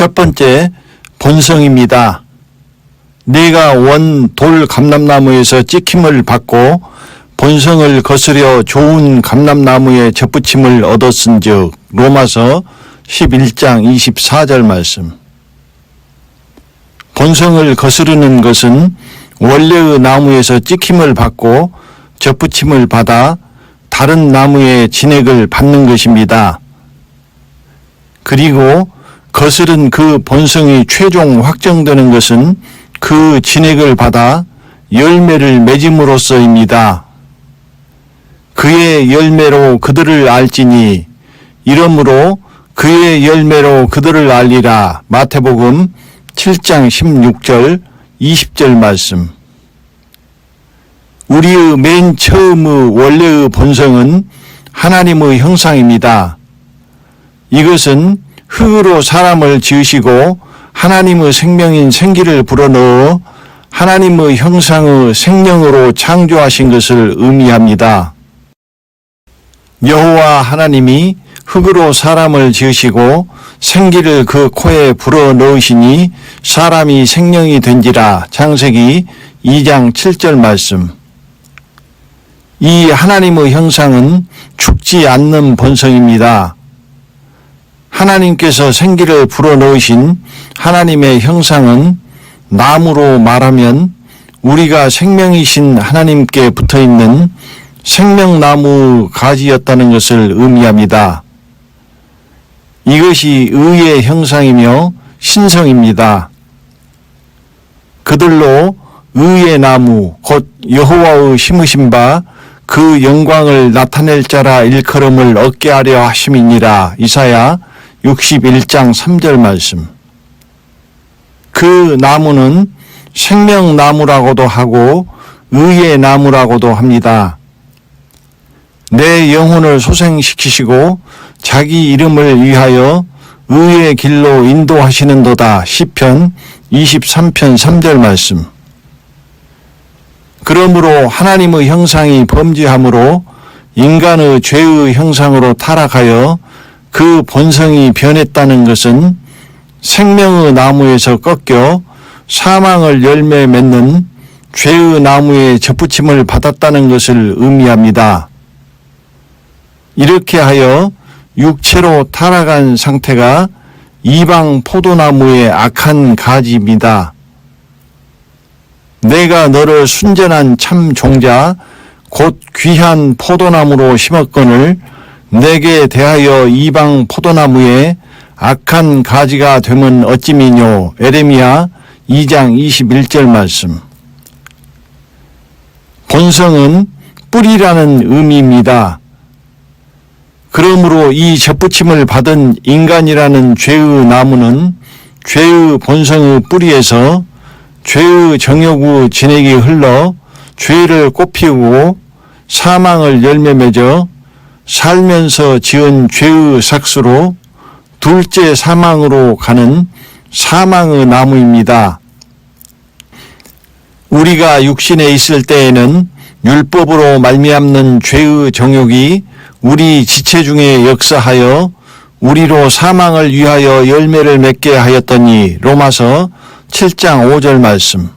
첫 번째, 본성입니다. 네가 원 돌 감람나무에서 찍힘을 받고 본성을 거스려 좋은 감람나무에 접붙임을 얻었은즉 로마서 11장 24절 말씀. 본성을 거스르는 것은 원래의 나무에서 찍힘을 받고 접붙임을 받아 다른 나무의 진액을 받는 것입니다. 그리고 거스른 그 본성이 최종 확정되는 것은 그 진액을 받아 열매를 맺음으로써입니다. 그의 열매로 그들을 알지니 이러므로 그의 열매로 그들을 알리라. 마태복음 7장 16절 20절 말씀. 우리의 맨 처음의 원래의 본성은 하나님의 형상입니다. 이것은 흙으로 사람을 지으시고 하나님의 생명인 생기를 불어넣어 하나님의 형상의 생명으로 창조하신 것을 의미합니다. 여호와 하나님이 흙으로 사람을 지으시고 생기를 그 코에 불어넣으시니 사람이 생명이 된지라. 창세기 2장 7절 말씀. 이 하나님의 형상은 죽지 않는 본성입니다. 하나님께서 생기를 불어넣으신 하나님의 형상은 나무로 말하면 우리가 생명이신 하나님께 붙어있는 생명나무 가지였다는 것을 의미합니다. 이것이 의의 형상이며 신성입니다. 그들로 의의 나무 곧 여호와의 심으신 바 그 영광을 나타낼 자라 일컬음을 얻게 하려 하심이니라. 이사야 61장 3절 말씀. 그 나무는 생명나무라고도 하고 의의 나무라고도 합니다. 내 영혼을 소생시키시고 자기 이름을 위하여 의의 길로 인도하시는도다. 시편 23편 3절 말씀. 그러므로 하나님의 형상이 범죄함으로 인간의 죄의 형상으로 타락하여 그 본성이 변했다는 것은 생명의 나무에서 꺾여 사망을 열매 맺는 죄의 나무에 접붙임을 받았다는 것을 의미합니다. 이렇게 하여 육체로 타락한 상태가 이방 포도나무의 악한 가지입니다. 내가 너를 순전한 참 종자 곧 귀한 포도나무로 심었거늘 내게 대하여 이방 포도나무에 악한 가지가 되면 어찌미뇨. 에레미야 2장 21절 말씀. 본성은 뿌리라는 의미입니다. 그러므로 이 접붙임을 받은 인간이라는 죄의 나무는 죄의 본성의 뿌리에서 죄의 정욕의 진액이 흘러 죄를 꽃피우고 사망을 열매 맺어 살면서 지은 죄의 삭수로 둘째 사망으로 가는 사망의 나무입니다. 우리가 육신에 있을 때에는 율법으로 말미암는 죄의 정욕이 우리 지체 중에 역사하여 우리로 사망을 위하여 열매를 맺게 하였더니. 로마서 7장 5절 말씀.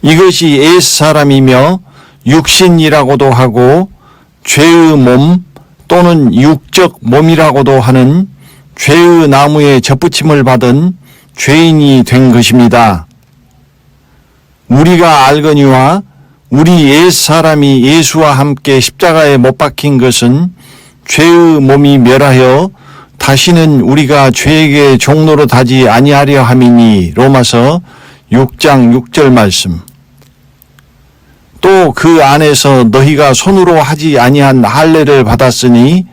이것이 옛사람이며 육신이라고도 하고 죄의 몸 또는 육적 몸이라고도 하는 죄의 나무에 접붙임을 받은 죄인이 된 것입니다. 우리가 알거니와 우리 옛사람이 예수와 함께 십자가에 못 박힌 것은 죄의 몸이 멸하여 다시는 우리가 죄에게 종노릇 하지 아니하려 함이니. 로마서 6장 6절 말씀. 또 그 안에서 너희가 손으로 하지 아니한 할례를 받았으니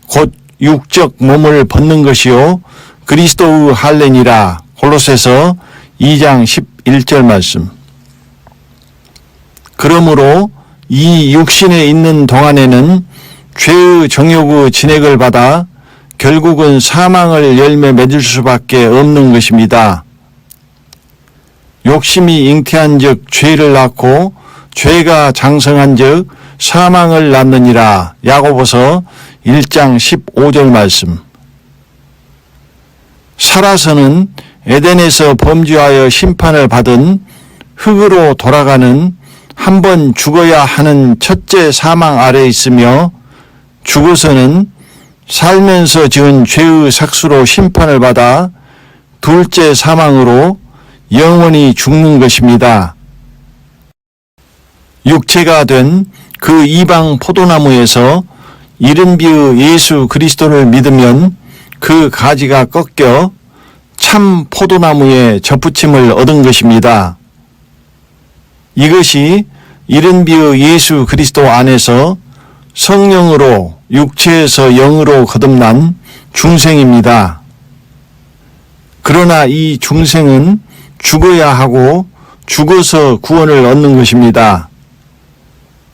곧 육적 몸을 벗는 것이요 그리스도의 할례니라. 골로새서 2장 11절 말씀. 그러므로 이 육신에 있는 동안에는 죄의 정욕의 진액을 받아 결국은 사망을 열매 맺을 수밖에 없는 것입니다. 욕심이 잉태한 즉 죄를 낳고 죄가 장성한 즉 사망을 낳느니라. 야고보서 1장 15절 말씀. 살아서는 에덴에서 범죄하여 심판을 받은 흙으로 돌아가는 한 번 죽어야 하는 첫째 사망 아래 있으며 죽어서는 살면서 지은 죄의 삭수로 심판을 받아 둘째 사망으로 영원히 죽는 것입니다. 육체가 된 그 이방 포도나무에서 이른비의 예수 그리스도를 믿으면 그 가지가 꺾여 참 포도나무에 접붙임을 얻은 것입니다. 이것이 이른비의 예수 그리스도 안에서 성령으로 육체에서 영으로 거듭난 중생입니다. 그러나 이 중생은 죽어야 하고 죽어서 구원을 얻는 것입니다.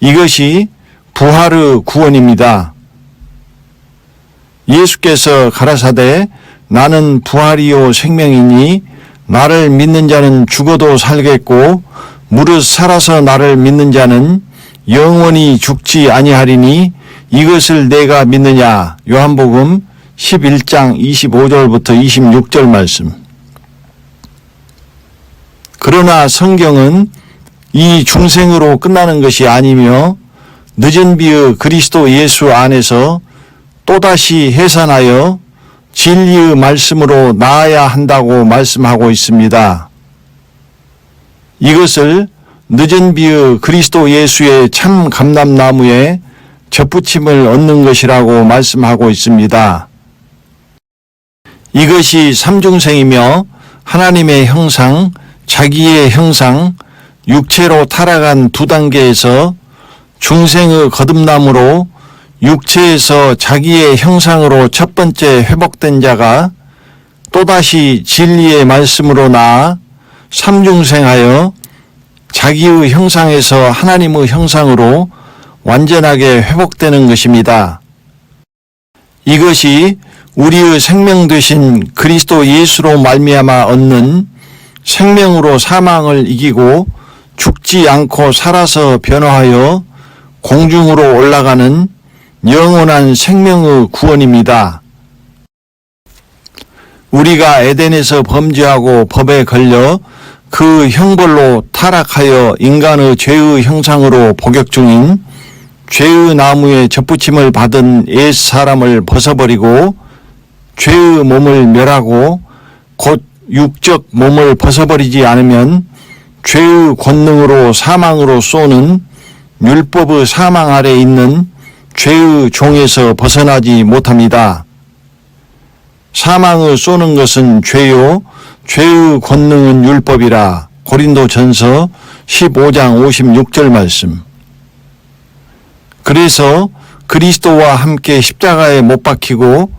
이것이 부활의 구원입니다. 예수께서 가라사대 나는 부활이요 생명이니 나를 믿는 자는 죽어도 살겠고 무릇 살아서 나를 믿는 자는 영원히 죽지 아니하리니 이것을 내가 믿느냐. 요한복음 11장 25절부터 26절 말씀. 그러나 성경은 이 중생으로 끝나는 것이 아니며 늦은 비의 그리스도 예수 안에서 또다시 해산하여 진리의 말씀으로 나아야 한다고 말씀하고 있습니다. 이것을 늦은 비의 그리스도 예수의 참 감람나무에 접붙임을 얻는 것이라고 말씀하고 있습니다. 이것이 삼중생이며 하나님의 형상, 자기의 형상, 육체로 타락한 두 단계에서 중생의 거듭남으로 육체에서 자기의 형상으로 첫 번째 회복된 자가 또다시 진리의 말씀으로 나아 삼중생하여 자기의 형상에서 하나님의 형상으로 완전하게 회복되는 것입니다. 이것이 우리의 생명 되신 그리스도 예수로 말미암아 얻는 생명으로 사망을 이기고 죽지 않고 살아서 변화하여 공중으로 올라가는 영원한 생명의 구원입니다. 우리가 에덴에서 범죄하고 법에 걸려 그 형벌로 타락하여 인간의 죄의 형상으로 복역 중인 죄의 나무에 접붙임을 받은 옛 사람을 벗어버리고 죄의 몸을 멸하고 곧 육적 몸을 벗어버리지 않으면 죄의 권능으로 사망으로 쏘는 율법의 사망 아래 있는 죄의 종에서 벗어나지 못합니다. 사망을 쏘는 것은 죄요 죄의 권능은 율법이라. 고린도전서 15장 56절 말씀. 그래서 그리스도와 함께 십자가에 못 박히고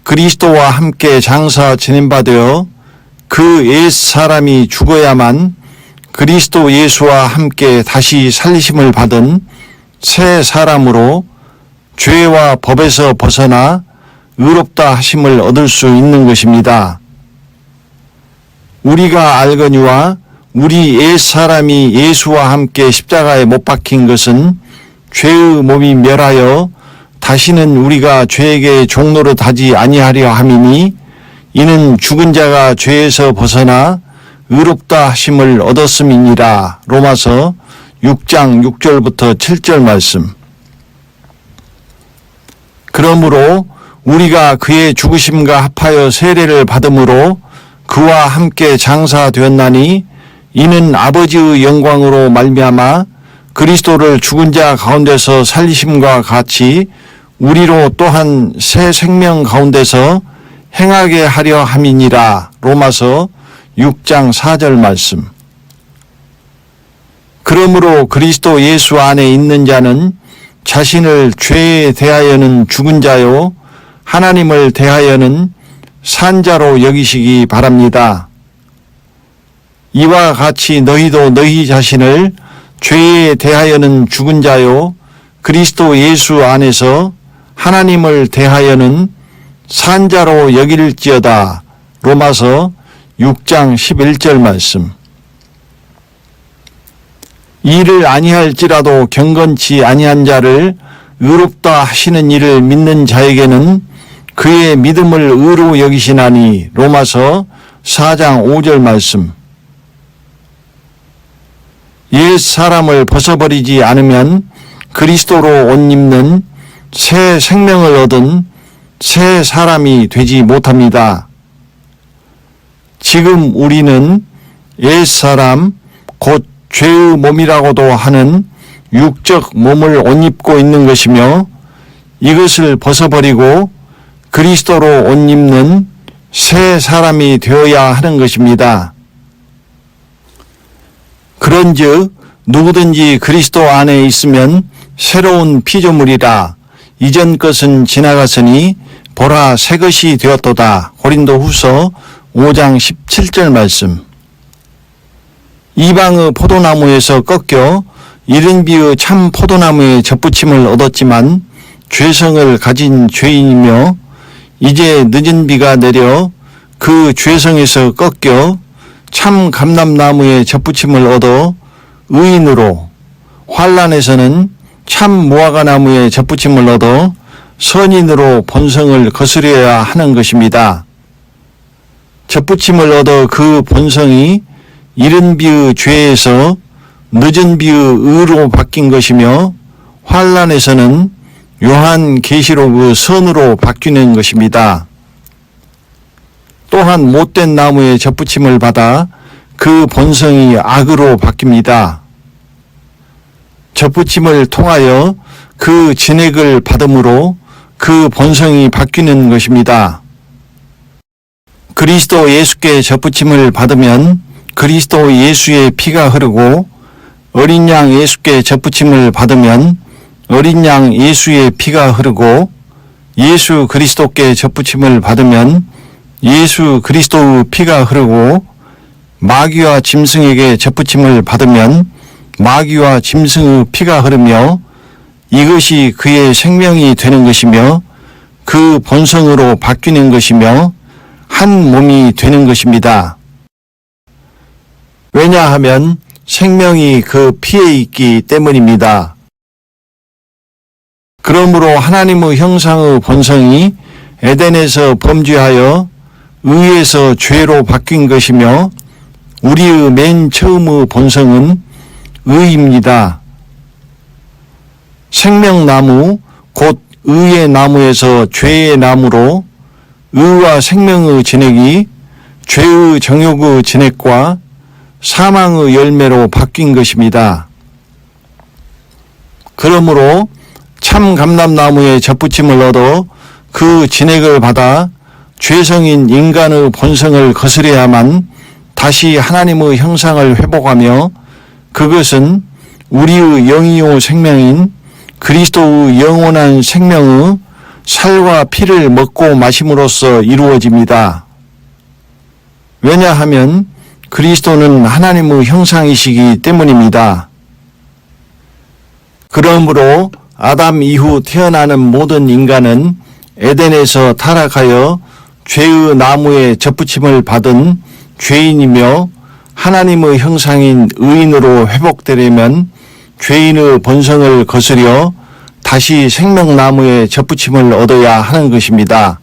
그리스도와 함께 장사 지냄바되어 그 옛 사람이 죽어야만 그리스도 예수와 함께 다시 살리심을 받은 새 사람으로 죄와 법에서 벗어나 의롭다 하심을 얻을 수 있는 것입니다. 우리가 알거니와 우리 옛 사람이 예수와 함께 십자가에 못 박힌 것은 죄의 몸이 멸하여 다시는 우리가 죄에게 종노릇 하지 아니하려 함이니 이는 죽은 자가 죄에서 벗어나 의롭다 하심을 얻었음이니라. 로마서 6장 6절부터 7절 말씀. 그러므로 우리가 그의 죽으심과 합하여 세례를 받음으로 그와 함께 장사되었나니 이는 아버지의 영광으로 말미암아 그리스도를 죽은 자 가운데서 살리심과 같이 우리로 또한 새 생명 가운데서 행하게 하려 함이니라. 로마서 6장 4절 말씀. 그러므로 그리스도 예수 안에 있는 자는 자신을 죄에 대하여는 죽은 자요 하나님을 대하여는 산 자로 여기시기 바랍니다. 이와 같이 너희도 너희 자신을 죄에 대하여는 죽은 자요 그리스도 예수 안에서 하나님을 대하여는 산 자로 여길지어다. 로마서 6장 11절 말씀. 이를 아니할지라도 경건치 아니한 자를 의롭다 하시는 이를 믿는 자에게는 그의 믿음을 의로 여기시나니 로마서 4장 5절 말씀. 옛 사람을 벗어버리지 않으면 그리스도로 옷 입는 새 생명을 얻은 새 사람이 되지 못합니다. 지금 우리는 옛 사람, 곧 죄의 몸이라고도 하는 육적 몸을 옷 입고 있는 것이며 이것을 벗어버리고 그리스도로 옷 입는 새 사람이 되어야 하는 것입니다. 그런즉 누구든지 그리스도 안에 있으면 새로운 피조물이라 이전 것은 지나갔으니 보라 새 것이 되었도다. 고린도후서 5장 17절 말씀. 이방의 포도나무에서 꺾여 이른비의 참 포도나무에 접붙임을 얻었지만 죄성을 가진 죄인이며 이제 늦은 비가 내려 그 죄성에서 꺾여 참 감람나무에 접붙임을 얻어 의인으로, 환난에서는 참 무화과나무에 접붙임을 얻어 선인으로 본성을 거스려야 하는 것입니다. 접붙임을 얻어 그 본성이 이른 비의 죄에서 늦은 비의 의로 바뀐 것이며 환난에서는 요한계시록의 선으로 바뀌는 것입니다. 또한 못된 나무에 접붙임을 받아 그 본성이 악으로 바뀝니다. 접붙임을 통하여 그 진액을 받음으로 그 본성이 바뀌는 것입니다. 그리스도 예수께 접붙임을 받으면 그리스도 예수의 피가 흐르고 어린 양 예수께 접붙임을 받으면 어린 양 예수의 피가 흐르고 예수 그리스도께 접붙임을 받으면 예수 그리스도의 피가 흐르고 마귀와 짐승에게 접붙임을 받으면 마귀와 짐승의 피가 흐르며 이것이 그의 생명이 되는 것이며 그 본성으로 바뀌는 것이며 한 몸이 되는 것입니다. 왜냐하면 생명이 그 피에 있기 때문입니다. 그러므로 하나님의 형상의 본성이 에덴에서 범죄하여 의에서 죄로 바뀐 것이며 우리의 맨 처음의 본성은 의입니다. 생명나무 곧 의의 나무에서 죄의 나무로 의와 생명의 진액이 죄의 정욕의 진액과 사망의 열매로 바뀐 것입니다. 그러므로 참 감람나무에 접붙임을 얻어 그 진액을 받아 죄성인 인간의 본성을 거스려야만 다시 하나님의 형상을 회복하며 그것은 우리의 영이요 생명인 그리스도의 영원한 생명의 살과 피를 먹고 마심으로써 이루어집니다. 왜냐하면 그리스도는 하나님의 형상이시기 때문입니다. 그러므로 아담 이후 태어나는 모든 인간은 에덴에서 타락하여 죄의 나무에 접붙임을 받은 죄인이며 하나님의 형상인 의인으로 회복되려면 죄인의 본성을 거스려 다시 생명나무에 접붙임을 얻어야 하는 것입니다.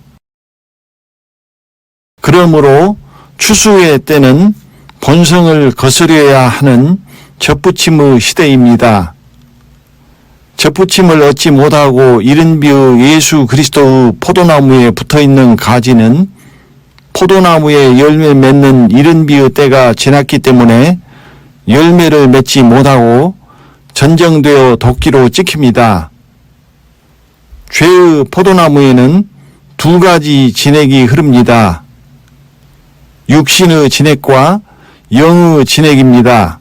그러므로 추수의 때는 본성을 거스려야 하는 접붙임의 시대입니다. 접붙임을 얻지 못하고 이른 비의 예수 그리스도의 포도나무에 붙어있는 가지는 포도나무에 열매 맺는 이른 비의 때가 지났기 때문에 열매를 맺지 못하고 전정되어 도끼로 찍힙니다. 죄의 포도나무에는 두 가지 진액이 흐릅니다. 육신의 진액과 영의 진액입니다.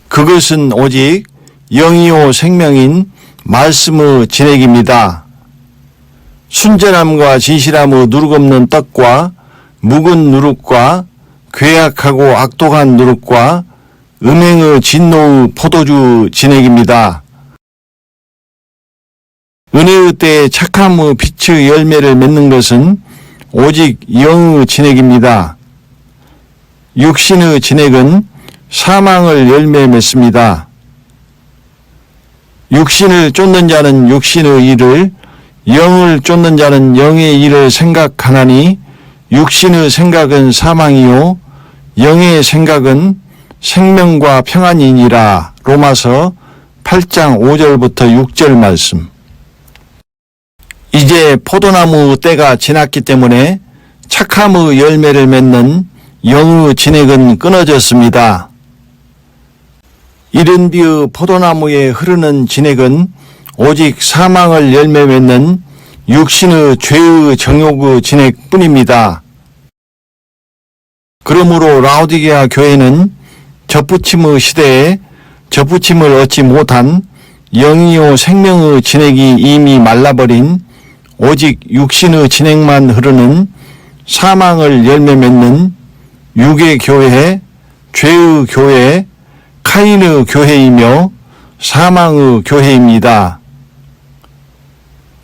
그것은 오직 영이요 생명인 말씀의 진액입니다. 순전함과 진실함의 누룩 없는 떡과 묵은 누룩과 괴악하고 악독한 누룩과 음행의 진노의 포도주 진액입니다. 은혜의 때에 착함의 빛의 열매를 맺는 것은 오직 영의 진액입니다. 육신의 진액은 사망을 열매 맺습니다. 육신을 쫓는 자는 육신의 일을, 영을 쫓는 자는 영의 일을 생각하나니 육신의 생각은 사망이요 영의 생각은 생명과 평안이니라. 로마서 8장 5절부터 6절 말씀. 이제 포도나무 때가 지났기 때문에 착함의 열매를 맺는 영의 진액은 끊어졌습니다. 이른 뒤의 포도나무에 흐르는 진액은 오직 사망을 열매 맺는 육신의 죄의 정욕의 진액뿐입니다. 그러므로 라오디게아 교회는 접붙임의 시대에 접붙임을 얻지 못한 영이요 생명의 진액이 이미 말라버린 오직 육신의 진액만 흐르는 사망을 열매 맺는 육의 교회, 죄의 교회, 카인의 교회이며 사망의 교회입니다.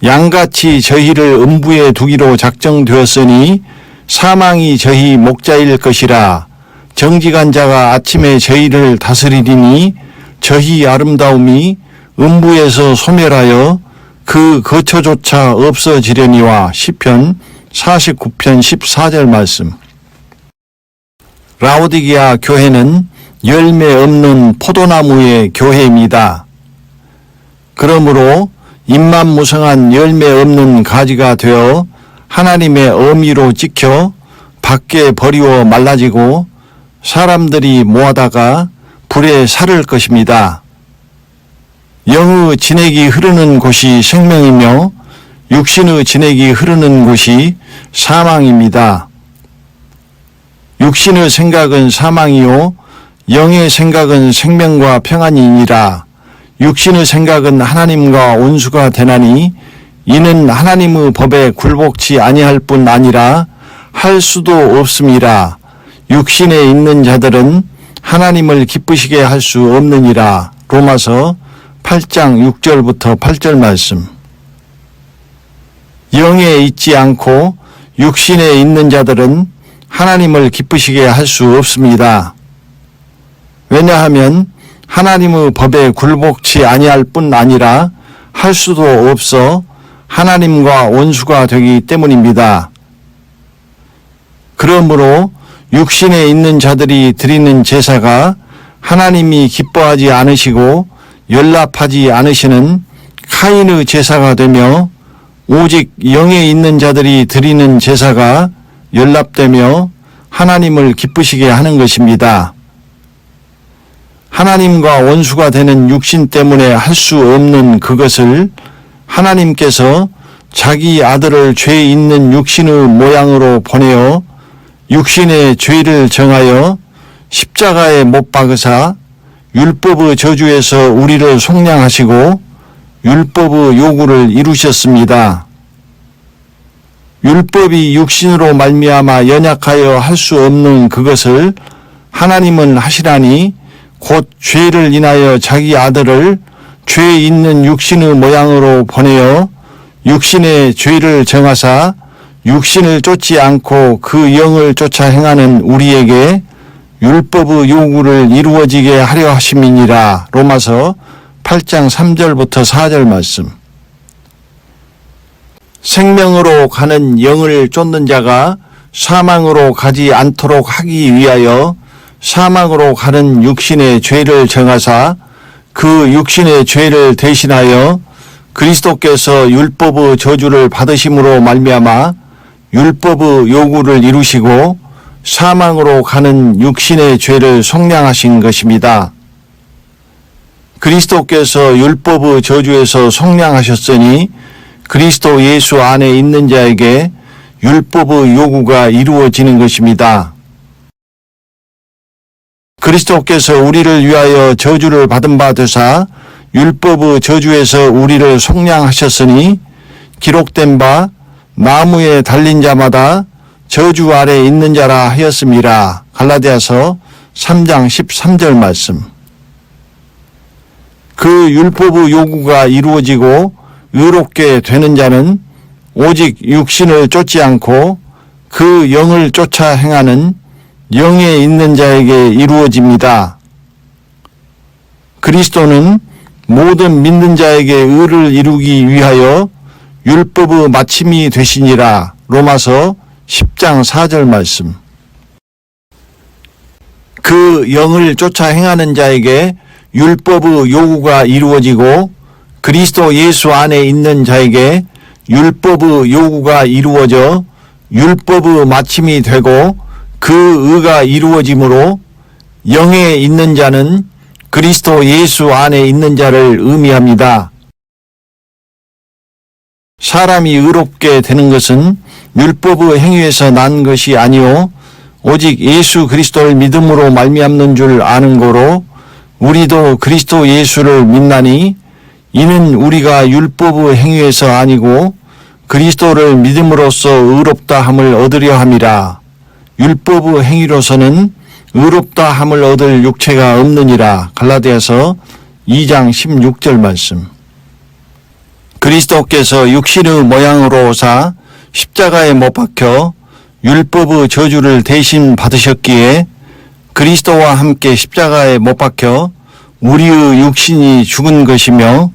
양같이 저희를 음부에 두기로 작정되었으니 사망이 저희 목자일 것이라. 정직한 자가 아침에 저희를 다스리리니 저희 아름다움이 음부에서 소멸하여 그 거처조차 없어지려니와. 시편 49편 14절 말씀. 라오디게아 교회는 열매 없는 포도나무의 교회입니다. 그러므로 임만무성한 열매 없는 가지가 되어 하나님의 어미로 찍혀 밖에 버리워 말라지고 사람들이 모아다가 불에 사를 것입니다. 영의 진액이 흐르는 곳이 생명이며 육신의 진액이 흐르는 곳이 사망입니다. 육신의 생각은 사망이요 영의 생각은 생명과 평안이니라. 육신의 생각은 하나님과 원수가 되나니 이는 하나님의 법에 굴복치 아니할 뿐 아니라 할 수도 없음이라. 육신에 있는 자들은 하나님을 기쁘시게 할 수 없느니라. 로마서 8장 6절부터 8절 말씀. 영에 있지 않고 육신에 있는 자들은 하나님을 기쁘시게 할 수 없습니다. 왜냐하면 하나님의 법에 굴복치 아니할 뿐 아니라 할 수도 없어 하나님과 원수가 되기 때문입니다. 그러므로 육신에 있는 자들이 드리는 제사가 하나님이 기뻐하지 않으시고 연락하지 않으시는 카인의 제사가 되며 오직 영에 있는 자들이 드리는 제사가 연락되며 하나님을 기쁘시게 하는 것입니다. 하나님과 원수가 되는 육신 때문에 할 수 없는 그것을 하나님께서 자기 아들을 죄 있는 육신의 모양으로 보내어 육신의 죄를 정하여 십자가에 못 박으사 율법의 저주에서 우리를 속량하시고 율법의 요구를 이루셨습니다. 율법이 육신으로 말미암아 연약하여 할 수 없는 그것을 하나님은 하시라니 곧 죄를 인하여 자기 아들을 죄 있는 육신의 모양으로 보내어 육신의 죄를 정하사 육신을 쫓지 않고 그 영을 쫓아 행하는 우리에게 율법의 요구를 이루어지게 하려 하심이니라. 로마서 8장 3절부터 4절 말씀. 생명으로 가는 영을 쫓는 자가 사망으로 가지 않도록 하기 위하여 사망으로 가는 육신의 죄를 정하사 그 육신의 죄를 대신하여 그리스도께서 율법의 저주를 받으심으로 말미암아 율법의 요구를 이루시고 사망으로 가는 육신의 죄를 속량하신 것입니다. 그리스도께서 율법의 저주에서 속량하셨으니 그리스도 예수 안에 있는 자에게 율법의 요구가 이루어지는 것입니다. 그리스도께서 우리를 위하여 저주를 받은 바 되사 율법의 저주에서 우리를 속량하셨으니 기록된 바 나무에 달린 자마다 저주 아래 있는 자라 하였음이라. 갈라디아서 3장 13절 말씀. 그 율법의 요구가 이루어지고 의롭게 되는 자는 오직 육신을 쫓지 않고 그 영을 쫓아 행하는 영에 있는 자에게 이루어집니다. 그리스도는 모든 믿는 자에게 의를 이루기 위하여 율법의 마침이 되시니라. 로마서 10장 4절 말씀. 그 영을 쫓아 행하는 자에게 율법의 요구가 이루어지고 그리스도 예수 안에 있는 자에게 율법의 요구가 이루어져 율법의 마침이 되고 그 의가 이루어지므로 영에 있는 자는 그리스도 예수 안에 있는 자를 의미합니다. 사람이 의롭게 되는 것은 율법의 행위에서 난 것이 아니요 오직 예수 그리스도를 믿음으로 말미암는 줄 아는 거로 우리도 그리스도 예수를 믿나니 이는 우리가 율법의 행위에서 아니고 그리스도를 믿음으로써 의롭다 함을 얻으려 함이라. 율법의 행위로서는 의롭다 함을 얻을 육체가 없느니라. 갈라디아서 2장 16절 말씀. 그리스도께서 육신의 모양으로 오사 십자가에 못 박혀 율법의 저주를 대신 받으셨기에 그리스도와 함께 십자가에 못 박혀 우리의 육신이 죽은 것이며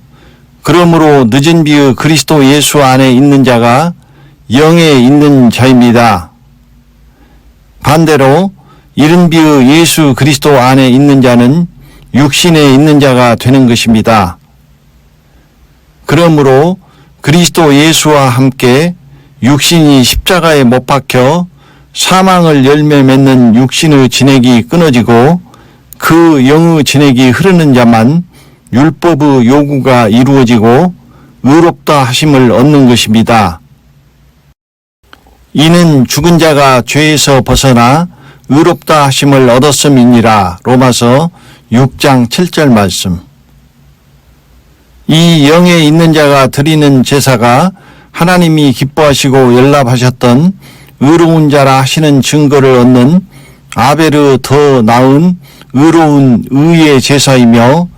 그러므로 늦은 비의 그리스도 예수 안에 있는 자가 영에 있는 자입니다. 반대로 이른 비의 예수 그리스도 안에 있는 자는 육신에 있는 자가 되는 것입니다. 그러므로 그리스도 예수와 함께 육신이 십자가에 못 박혀 사망을 열매 맺는 육신의 진액이 끊어지고 그 영의 진액이 흐르는 자만 율법의 요구가 이루어지고 의롭다 하심을 얻는 것입니다. 이는 죽은 자가 죄에서 벗어나 의롭다 하심을 얻었음이니라. 로마서 6장 7절 말씀. 이 영에 있는 자가 드리는 제사가 하나님이 기뻐하시고 연락하셨던 의로운 자라 하시는 증거를 얻는 아벨의 더 나은 의로운 의의 제사이며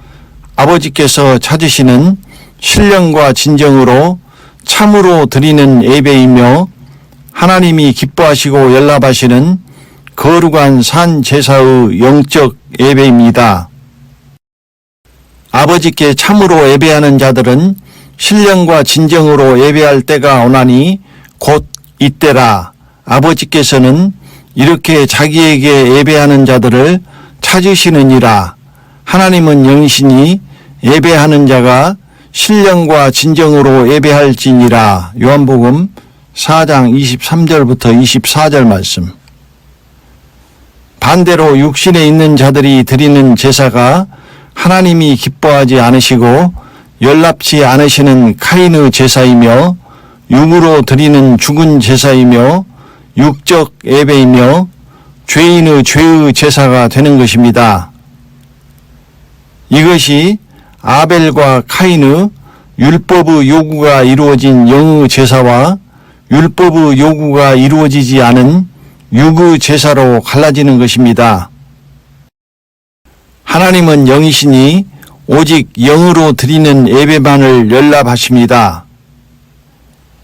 아버지께서 찾으시는 신령과 진정으로 참으로 드리는 예배이며 하나님이 기뻐하시고 연락하시는 거룩한 산 제사의 영적 예배입니다. 아버지께 참으로 예배하는 자들은 신령과 진정으로 예배할 때가 오나니 곧 이때라. 아버지께서는 이렇게 자기에게 예배하는 자들을 찾으시느니라. 하나님은 영이시니 예배하는 자가 신령과 진정으로 예배할지니라. 요한복음 4장 23절부터 24절 말씀. 반대로 육신에 있는 자들이 드리는 제사가 하나님이 기뻐하지 않으시고 연락치 않으시는 카인의 제사이며 육으로 드리는 죽은 제사이며 육적 예배이며 죄인의 죄의 제사가 되는 것입니다. 이것이 아벨과 카인의 율법의 요구가 이루어진 영의 제사와 율법의 요구가 이루어지지 않은 육의 제사로 갈라지는 것입니다. 하나님은 영이시니 오직 영으로 드리는 예배만을 연락하십니다.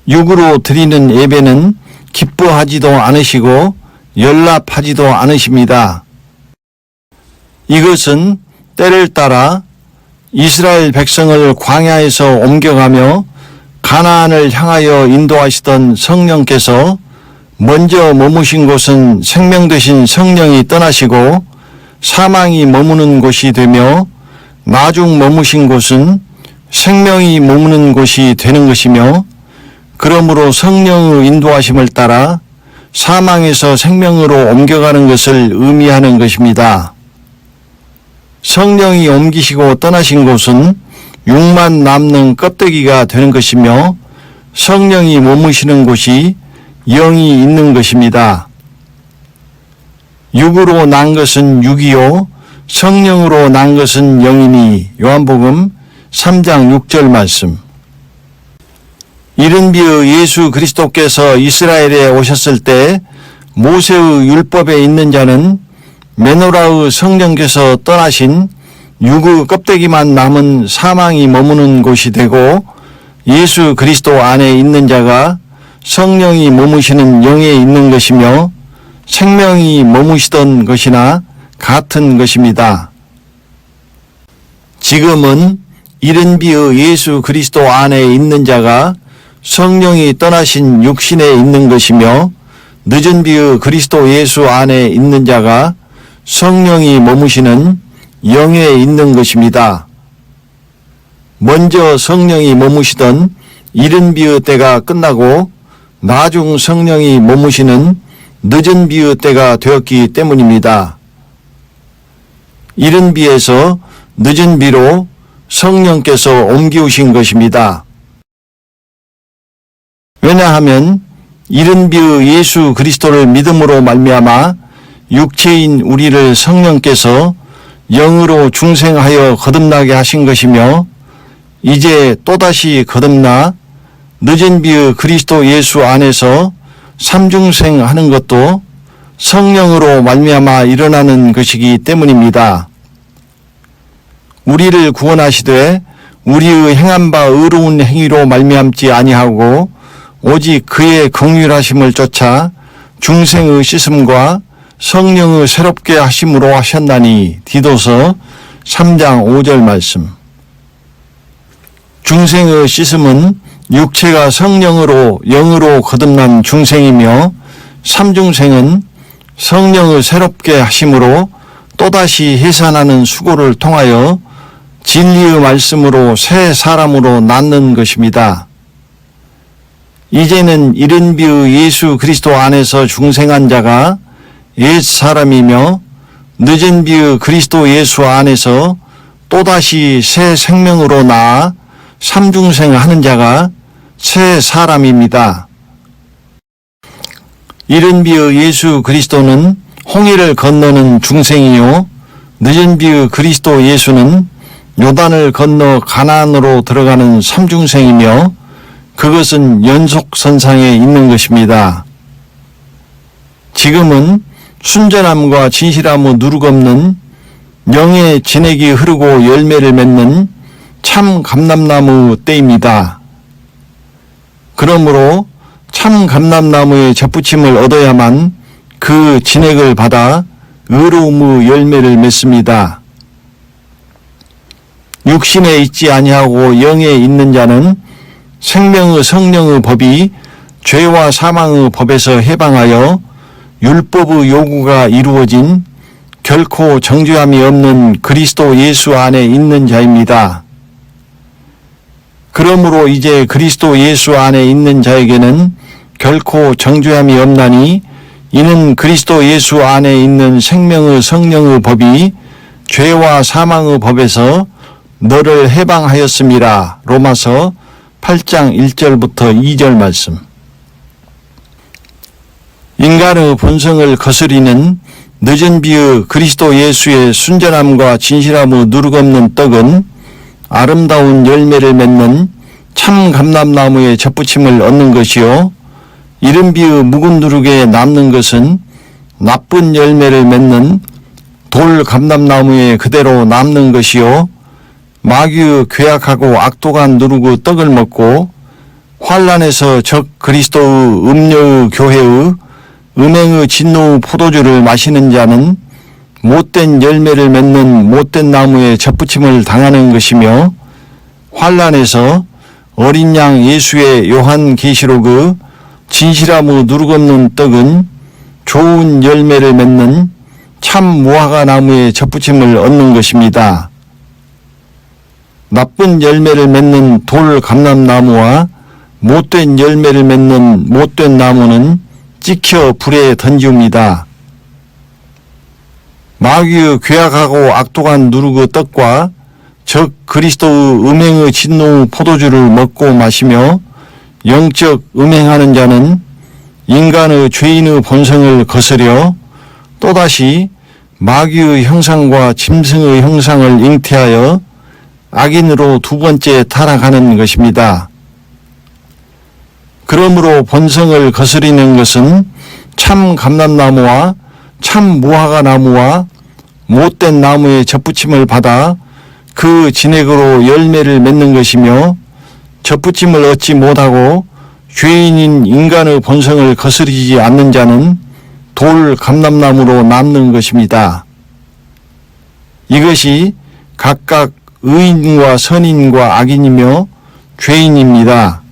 육으로 드리는 예배는 기뻐하지도 않으시고 연락하지도 않으십니다. 이것은 때를 따라 이스라엘 백성을 광야에서 옮겨가며 가나안을 향하여 인도하시던 성령께서 먼저 머무신 곳은 생명 되신 성령이 떠나시고 사망이 머무는 곳이 되며 나중 머무신 곳은 생명이 머무는 곳이 되는 것이며 그러므로 성령의 인도하심을 따라 사망에서 생명으로 옮겨가는 것을 의미하는 것입니다. 성령이 옮기시고 떠나신 곳은 육만 남는 껍데기가 되는 것이며 성령이 머무시는 곳이 영이 있는 것입니다. 육으로 난 것은 육이요 성령으로 난 것은 영이니. 요한복음 3장 6절 말씀. 이른 비의 예수 그리스도께서 이스라엘에 오셨을 때 모세의 율법에 있는 자는 메노라의 성령께서 떠나신 육의 껍데기만 남은 사망이 머무는 곳이 되고 예수 그리스도 안에 있는 자가 성령이 머무시는 영에 있는 것이며 생명이 머무시던 것이나 같은 것입니다. 지금은 이른 비의 예수 그리스도 안에 있는 자가 성령이 떠나신 육신에 있는 것이며 늦은 비의 그리스도 예수 안에 있는 자가 성령이 머무시는 영에 있는 것입니다. 먼저 성령이 머무시던 이른 비의 때가 끝나고 나중 성령이 머무시는 늦은 비의 때가 되었기 때문입니다. 이른 비에서 늦은 비로 성령께서 옮기우신 것입니다. 왜냐하면 이른 비의 예수 그리스도를 믿음으로 말미암아 육체인 우리를 성령께서 영으로 중생하여 거듭나게 하신 것이며 이제 또다시 거듭나 늦은 비의 그리스도 예수 안에서 삼중생하는 것도 성령으로 말미암아 일어나는 것이기 때문입니다. 우리를 구원하시되 우리의 행한 바 의로운 행위로 말미암지 아니하고 오직 그의 긍휼하심을 쫓아 중생의 씻음과 성령의 새롭게 하심으로 하셨나니 디도서 3장 5절 말씀. 중생의 씻음은 육체가 성령으로 영으로 거듭난 중생이며 삼중생은 성령의 새롭게 하심으로 또다시 해산하는 수고를 통하여 진리의 말씀으로 새 사람으로 낳는 것입니다. 이제는 이른 비의 예수 그리스도 안에서 중생한 자가 옛 사람이며 늦은 비의 그리스도 예수 안에서 또다시 새 생명으로 나아 삼중생하는 자가 새 사람입니다. 이른 비의 예수 그리스도는 홍해를 건너는 중생이요 늦은 비의 그리스도 예수는 요단을 건너 가나안으로 들어가는 삼중생이며 그것은 연속선상에 있는 것입니다. 지금은 순전함과 진실함의 누룩없는 영의 진액이 흐르고 열매를 맺는 참 감람나무 때입니다. 그러므로 참 감람나무의 접붙임을 얻어야만 그 진액을 받아 의로움의 열매를 맺습니다. 육신에 있지 아니하고 영에 있는 자는 생명의 성령의 법이 죄와 사망의 법에서 해방하여 율법의 요구가 이루어진 결코 정죄함이 없는 그리스도 예수 안에 있는 자입니다. 그러므로 이제 그리스도 예수 안에 있는 자에게는 결코 정죄함이 없나니 이는 그리스도 예수 안에 있는 생명의 성령의 법이 죄와 사망의 법에서 너를 해방하였음이라. 로마서 8장 1절부터 2절 말씀. 인간의 본성을 거스리는 늦은 비의 그리스도 예수의 순전함과 진실함의 누룩없는 떡은 아름다운 열매를 맺는 참 감람나무의 접붙임을 얻는 것이요 이른 비의 묵은 누룩에 남는 것은 나쁜 열매를 맺는 돌 감람나무에 그대로 남는 것이요 마귀의 괴악하고 악독한 누룩의 떡을 먹고 환난에서 적 그리스도의 음료의 교회의 음행의 진노의 포도주를 마시는 자는 못된 열매를 맺는 못된 나무에 접붙임을 당하는 것이며 환난에서 어린 양 예수의 요한계시록의 진실함의 누룩없는 떡은 좋은 열매를 맺는 참 무화과 나무에 접붙임을 얻는 것입니다. 나쁜 열매를 맺는 돌 감람나무와 못된 열매를 맺는 못된 나무는 찍혀 불에 던지옵니다. 마귀의 괴악하고 악독한 누룩의 떡과 적 그리스도의 음행의 진노의 포도주를 먹고 마시며 영적 음행하는 자는 인간의 죄인의 본성을 거스려 또다시 마귀의 형상과 짐승의 형상을 잉태하여 악인으로 두 번째 타락하는 것입니다. 그러므로 본성을 거스리는 것은 참 감람나무와 참 무화과 나무와 못된 나무의 접붙임을 받아 그 진액으로 열매를 맺는 것이며 접붙임을 얻지 못하고 죄인인 인간의 본성을 거스리지 않는 자는 돌 감람나무로 남는 것입니다. 이것이 각각 의인과 선인과 악인이며 죄인입니다.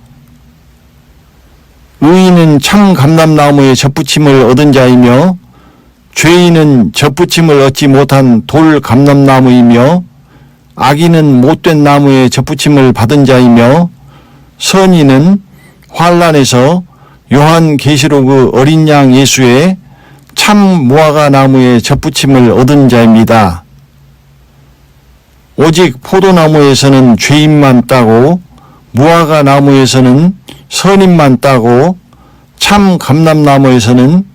의인은 참 감람나무의 젖붙임을 얻은 자이며 죄인은 젖붙임을 얻지 못한 돌 감람나무이며 악인은 못된 나무의 젖붙임을 받은 자이며 선인은 환난에서 요한계시록 어린 양 예수의 참 무화과 나무의 젖붙임을 얻은 자입니다. 오직 포도나무에서는 죄인만 따고 무화과 나무에서는 선인만 따고 참 감람나무에서는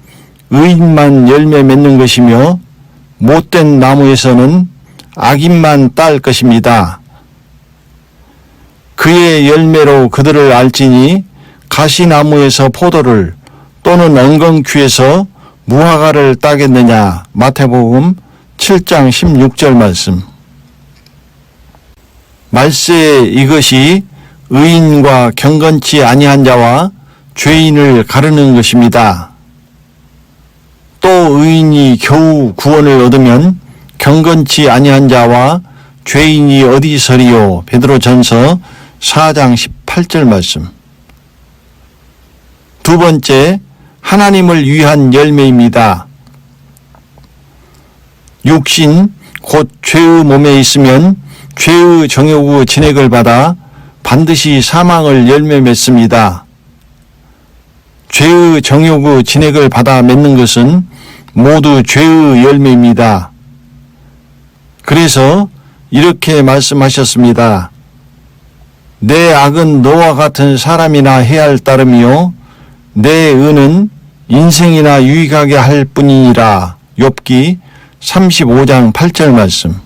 의인만 열매 맺는 것이며 못된 나무에서는 악인만 딸 것입니다. 그의 열매로 그들을 알지니 가시나무에서 포도를 또는 엉겅퀴에서 무화과를 따겠느냐. 마태복음 7장 16절 말씀. 말세에 이것이 의인과 경건치 아니한 자와 죄인을 가르는 것입니다. 또 의인이 겨우 구원을 얻으면 경건치 아니한 자와 죄인이 어디 서리요. 베드로전서 4장 18절 말씀. 두 번째, 하나님을 위한 열매입니다. 육신 곧 죄의 몸에 있으면 죄의 정욕의 진액을 받아 반드시 사망을 열매 맺습니다. 죄의 정욕의 진액을 받아 맺는 것은 모두 죄의 열매입니다. 그래서 이렇게 말씀하셨습니다. 내 악은 너와 같은 사람이나 해할 따름이요 내 의는 인생이나 유익하게 할 뿐이니라. 욥기 35장 8절 말씀.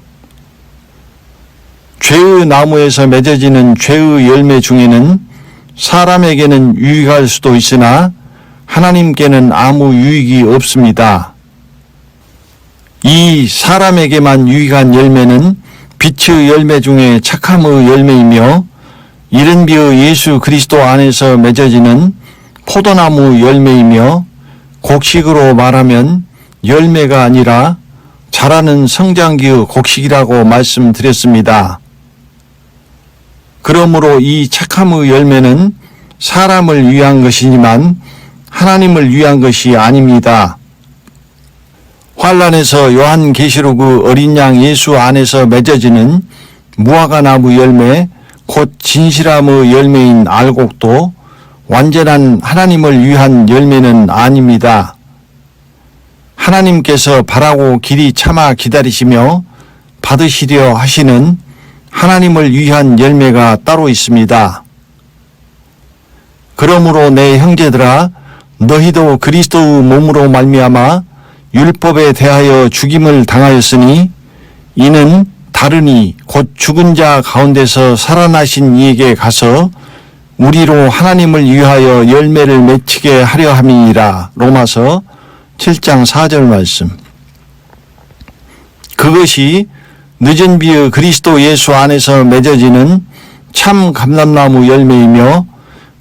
죄의 나무에서 맺어지는 죄의 열매 중에는 사람에게는 유익할 수도 있으나 하나님께는 아무 유익이 없습니다. 이 사람에게만 유익한 열매는 빛의 열매 중에 착함의 열매이며 이른비의 예수 그리스도 안에서 맺어지는 포도나무 열매이며 곡식으로 말하면 열매가 아니라 자라는 성장기의 곡식이라고 말씀드렸습니다. 그러므로 이 착함의 열매는 사람을 위한 것이지만 하나님을 위한 것이 아닙니다. 환난에서 요한계시록 어린 양 예수 안에서 맺어지는 무화과 나무 열매 곧 진실함의 열매인 알곡도 완전한 하나님을 위한 열매는 아닙니다. 하나님께서 바라고 길이 참아 기다리시며 받으시려 하시는 하나님을 위한 열매가 따로 있습니다. 그러므로 내 형제들아 너희도 그리스도의 몸으로 말미암아 율법에 대하여 죽임을 당하였으니 이는 다르니 곧 죽은 자 가운데서 살아나신 이에게 가서 우리로 하나님을 위하여 열매를 맺히게 하려 함이니라. 로마서 7장 4절 말씀. 그것이 늦은 비의 그리스도 예수 안에서 맺어지는 참 감람나무 열매이며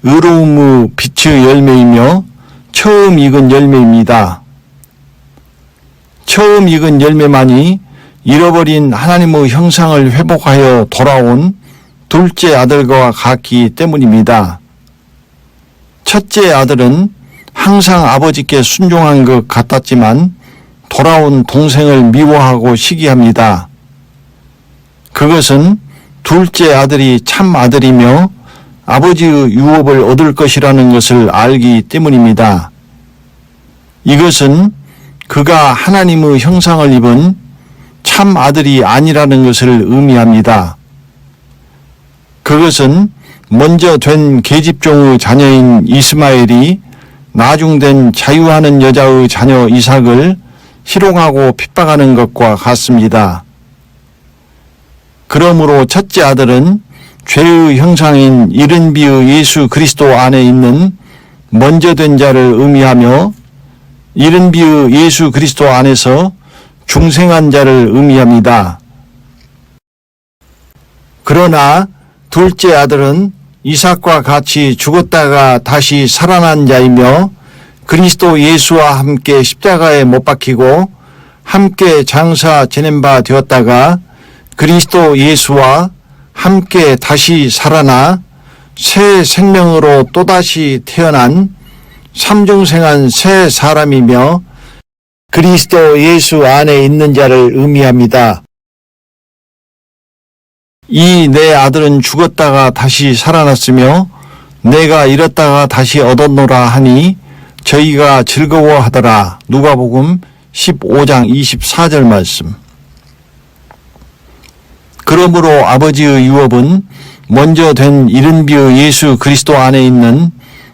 의로움의 빛의 열매이며 처음 익은 열매입니다. 처음 익은 열매만이 잃어버린 하나님의 형상을 회복하여 돌아온 둘째 아들과 같기 때문입니다. 첫째 아들은 항상 아버지께 순종한 것 같았지만 돌아온 동생을 미워하고 시기합니다. 그것은 둘째 아들이 참 아들이며 아버지의 유업을 얻을 것이라는 것을 알기 때문입니다. 이것은 그가 하나님의 형상을 입은 참 아들이 아니라는 것을 의미합니다. 그것은 먼저 된 계집종의 자녀인 이스마엘이 나중된 자유하는 여자의 자녀 이삭을 희롱하고 핍박하는 것과 같습니다. 그러므로 첫째 아들은 죄의 형상인 이른비의 예수 그리스도 안에 있는 먼저 된 자를 의미하며 이른비의 예수 그리스도 안에서 중생한 자를 의미합니다. 그러나 둘째 아들은 이삭과 같이 죽었다가 다시 살아난 자이며 그리스도 예수와 함께 십자가에 못 박히고 함께 장사 지낸 바 되었다가 그리스도 예수와 함께 다시 살아나 새 생명으로 또다시 태어난 삼중생한 새 사람이며 그리스도 예수 안에 있는 자를 의미합니다. 이 내 아들은 죽었다가 다시 살아났으며 내가 잃었다가 다시 얻었노라 하니 저희가 즐거워하더라. 누가복음 15장 24절 말씀. 그러므로 아버지의 유업은 먼저 된 이른비의 예수 그리스도 안에 있는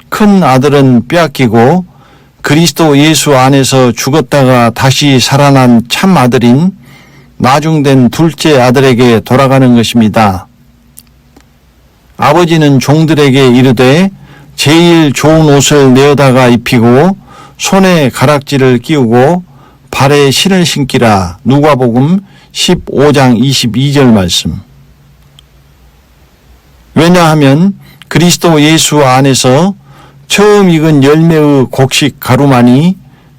큰 아들은 빼앗기고 그리스도 예수 안에서 죽었다가 다시 살아난 참 아들인 나중된 둘째 아들에게 돌아가는 것입니다. 아버지는 종들에게 이르되 제일 좋은 옷을 내어다가 입히고 손에 가락지를 끼우고 발에 신을 신기라. 누가복음 15장 22절 말씀. 왜냐하면 그리스도 예수 안에서 처음 익은 열매의 곡식 가루만이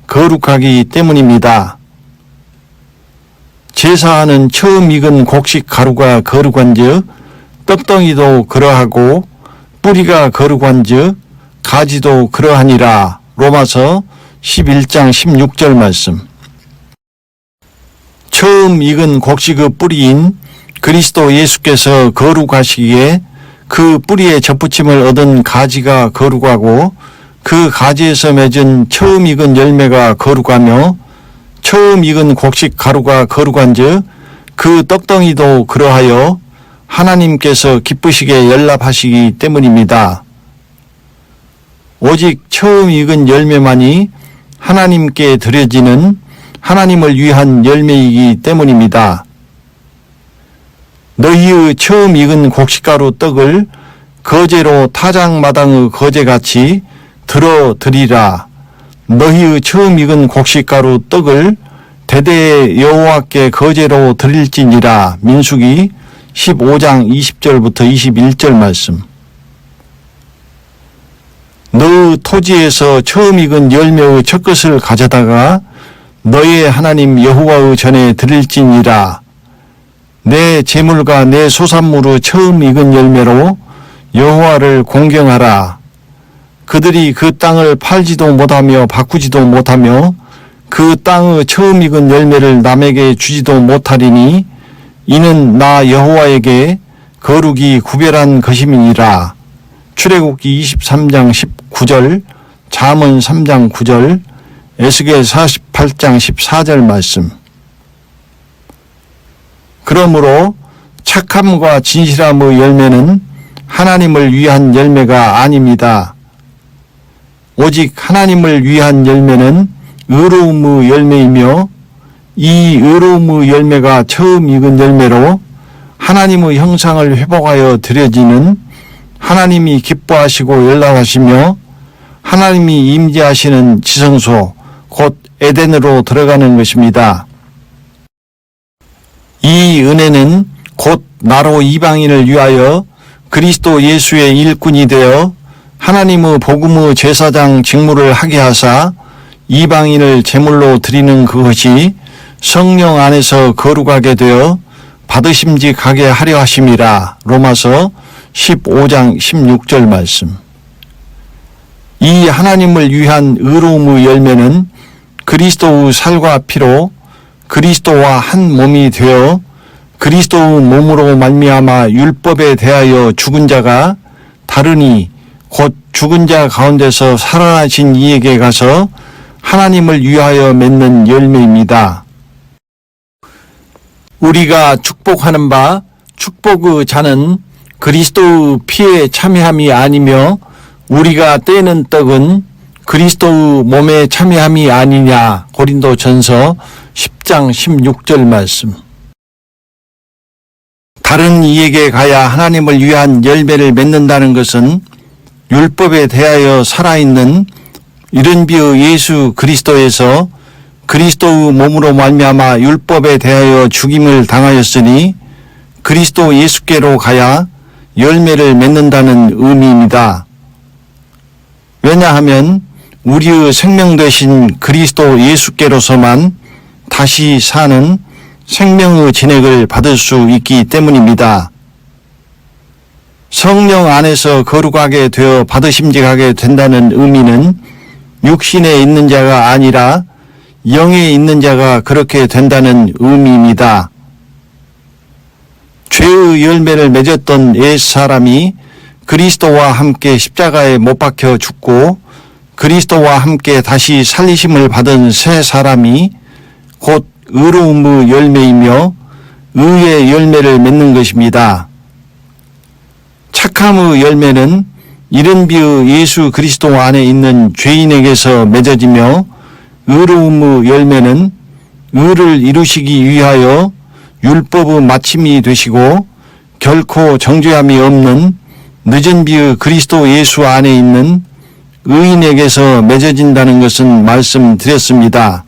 거룩하기 때문입니다. 제사하는 처음 익은 곡식 가루가 거룩한즉 떡덩이도 그러하고 뿌리가 거룩한즉 가지도 그러하니라. 로마서 11장 16절 말씀. 처음 익은 곡식의 뿌리인 그리스도 예수께서 거룩하시기에 그 뿌리에 접붙임을 얻은 가지가 거룩하고 그 가지에서 맺은 처음 익은 열매가 거룩하며 처음 익은 곡식 가루가 거룩한즉 그 떡덩이도 그러하여 하나님께서 기쁘시게 연락하시기 때문입니다. 오직 처음 익은 열매만이 하나님께 드려지는 하나님을 위한 열매이기 때문입니다. 너희의 처음 익은 곡식가루 떡을 거제로 타작마당의 거제같이 들어드리라. 너희의 처음 익은 곡식가루 떡을 대대의 여호와께 거제로 드릴지니라. 민수기 15장 20절부터 21절 말씀. 너의 토지에서 처음 익은 열매의 첫 것을 가져다가 너의 하나님 여호와의 전에 드릴지니라. 내 재물과 내 소산물의 처음 익은 열매로 여호와를 공경하라. 그들이 그 땅을 팔지도 못하며 바꾸지도 못하며 그 땅의 처음 익은 열매를 남에게 주지도 못하리니 이는 나 여호와에게 거룩이 구별한 것임이니라. 출애굽기 23장 19절, 잠언 3장 9절, 에스겔 48장 14절 말씀. 그러므로 착함과 진실함의 열매는 하나님을 위한 열매가 아닙니다. 오직 하나님을 위한 열매는 의로움의 열매이며 이 의로움의 열매가 처음 익은 열매로 하나님의 형상을 회복하여 드려지는 하나님이 기뻐하시고 연락하시며 하나님이 임재하시는 지성소 곧 에덴으로 들어가는 것입니다. 이 은혜는 곧 나로 이방인을 위하여 그리스도 예수의 일꾼이 되어 하나님의 복음의 제사장 직무를 하게 하사 이방인을 제물로 드리는 그것이 성령 안에서 거룩하게 되어 받으심직하게 하려 하심이라. 로마서 15장 16절 말씀. 이 하나님을 위한 의로움의 열매는 그리스도의 살과 피로 그리스도와 한 몸이 되어 그리스도의 몸으로 말미암아 율법에 대하여 죽은 자가 다르니 곧 죽은 자 가운데서 살아나신 이에게 가서 하나님을 위하여 맺는 열매입니다. 우리가 축복하는 바 축복의 잔은 그리스도의 피에 참여함이 아니며 우리가 떼는 떡은 그리스도의 몸에 참여함이 아니냐. 고린도전서 10장 16절 말씀. 다른 이에게 가야 하나님을 위한 열매를 맺는다는 것은 율법에 대하여 살아있는 이른비의 예수 그리스도에서 그리스도의 몸으로 말미암아 율법에 대하여 죽임을 당하였으니 그리스도 예수께로 가야 열매를 맺는다는 의미입니다. 왜냐하면 우리의 생명 되신 그리스도 예수께로서만 다시 사는 생명의 진액을 받을 수 있기 때문입니다. 성령 안에서 거룩하게 되어 받으심직하게 된다는 의미는 육신에 있는 자가 아니라 영에 있는 자가 그렇게 된다는 의미입니다. 죄의 열매를 맺었던 옛 사람이 그리스도와 함께 십자가에 못 박혀 죽고 그리스도와 함께 다시 살리심을 받은 새 사람이 곧 의로움의 열매이며 의의 열매를 맺는 것입니다. 착함의 열매는 이른비의 예수 그리스도 안에 있는 죄인에게서 맺어지며 의로움의 열매는 의를 이루시기 위하여 율법의 마침이 되시고 결코 정죄함이 없는 늦은 비의 그리스도 예수 안에 있는 의인에게서 맺어진다는 것은 말씀드렸습니다.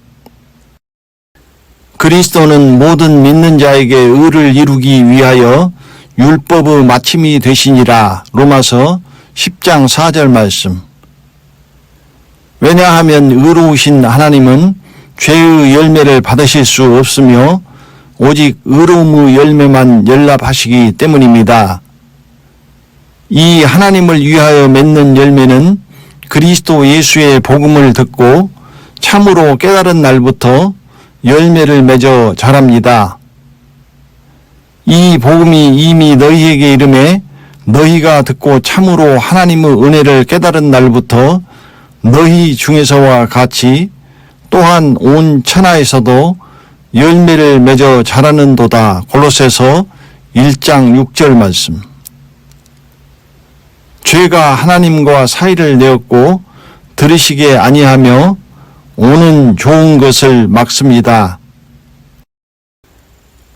그리스도는 모든 믿는 자에게 의를 이루기 위하여 율법의 마침이 되시니라. 로마서 10장 4절 말씀. 왜냐하면 의로우신 하나님은 죄의 열매를 받으실 수 없으며 오직 의로움의 열매만 열납하시기 때문입니다. 이 하나님을 위하여 맺는 열매는 그리스도 예수의 복음을 듣고 참으로 깨달은 날부터 열매를 맺어 자랍니다. 이 복음이 이미 너희에게 이르매 너희가 듣고 참으로 하나님의 은혜를 깨달은 날부터 너희 중에서와 같이 또한 온 천하에서도 열매를 맺어 자라는도다. 골로새서 1장 6절 말씀. 죄가 하나님과 사이를 내었고 들으시게 아니하며 오는 좋은 것을 막습니다.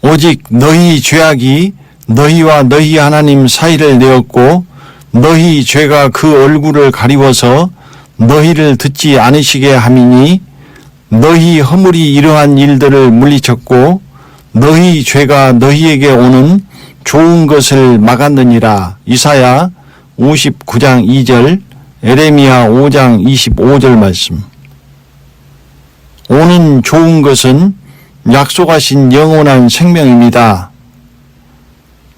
오직 너희 죄악이 너희와 너희 하나님 사이를 내었고 너희 죄가 그 얼굴을 가리워서 너희를 듣지 않으시게 함이니 너희 허물이 이러한 일들을 물리쳤고 너희 죄가 너희에게 오는 좋은 것을 막았느니라. 이사야 59장 2절, 에레미야 5장 25절 말씀. 오는 좋은 것은 약속하신 영원한 생명입니다.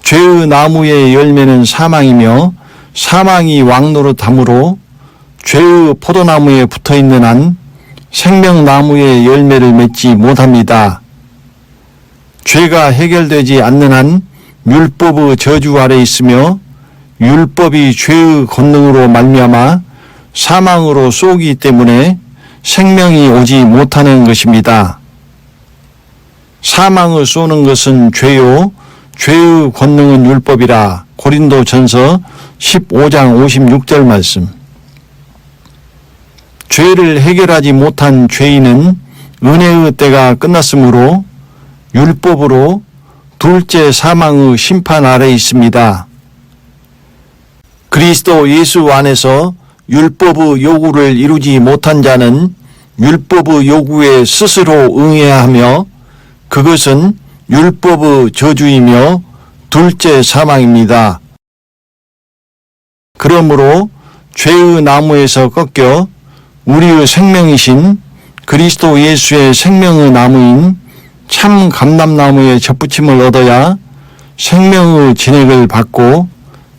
죄의 나무의 열매는 사망이며 사망이 왕노릇함으로 죄의 포도나무에 붙어있는 한 생명나무의 열매를 맺지 못합니다. 죄가 해결되지 않는 한 율법의 저주 아래 있으며 율법이 죄의 권능으로 말미암아 사망으로 쏘기 때문에 생명이 오지 못하는 것입니다. 사망을 쏘는 것은 죄요 죄의 권능은 율법이라. 고린도전서 15장 56절 말씀. 죄를 해결하지 못한 죄인은 은혜의 때가 끝났으므로 율법으로 둘째 사망의 심판 아래 있습니다. 그리스도 예수 안에서 율법의 요구를 이루지 못한 자는 율법의 요구에 스스로 응해야 하며 그것은 율법의 저주이며 둘째 사망입니다. 그러므로 죄의 나무에서 꺾여 우리의 생명이신 그리스도 예수의 생명의 나무인 참 감람나무의 접붙임을 얻어야 생명의 진액을 받고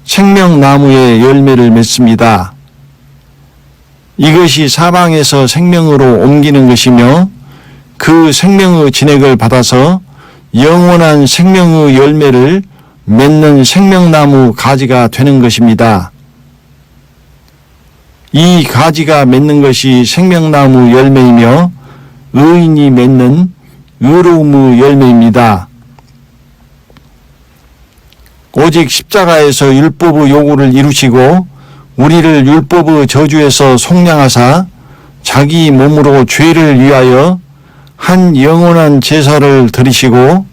생명나무의 열매를 맺습니다. 이것이 사망에서 생명으로 옮기는 것이며 그 생명의 진액을 받아서 영원한 생명의 열매를 맺는 생명나무 가지가 되는 것입니다. 이 가지가 맺는 것이 생명나무 열매이며 의인이 맺는 의로움의 열매입니다. 오직 십자가에서 율법의 요구를 이루시고 우리를 율법의 저주에서 속량하사 자기 몸으로 죄를 위하여 한 영원한 제사를 드리시고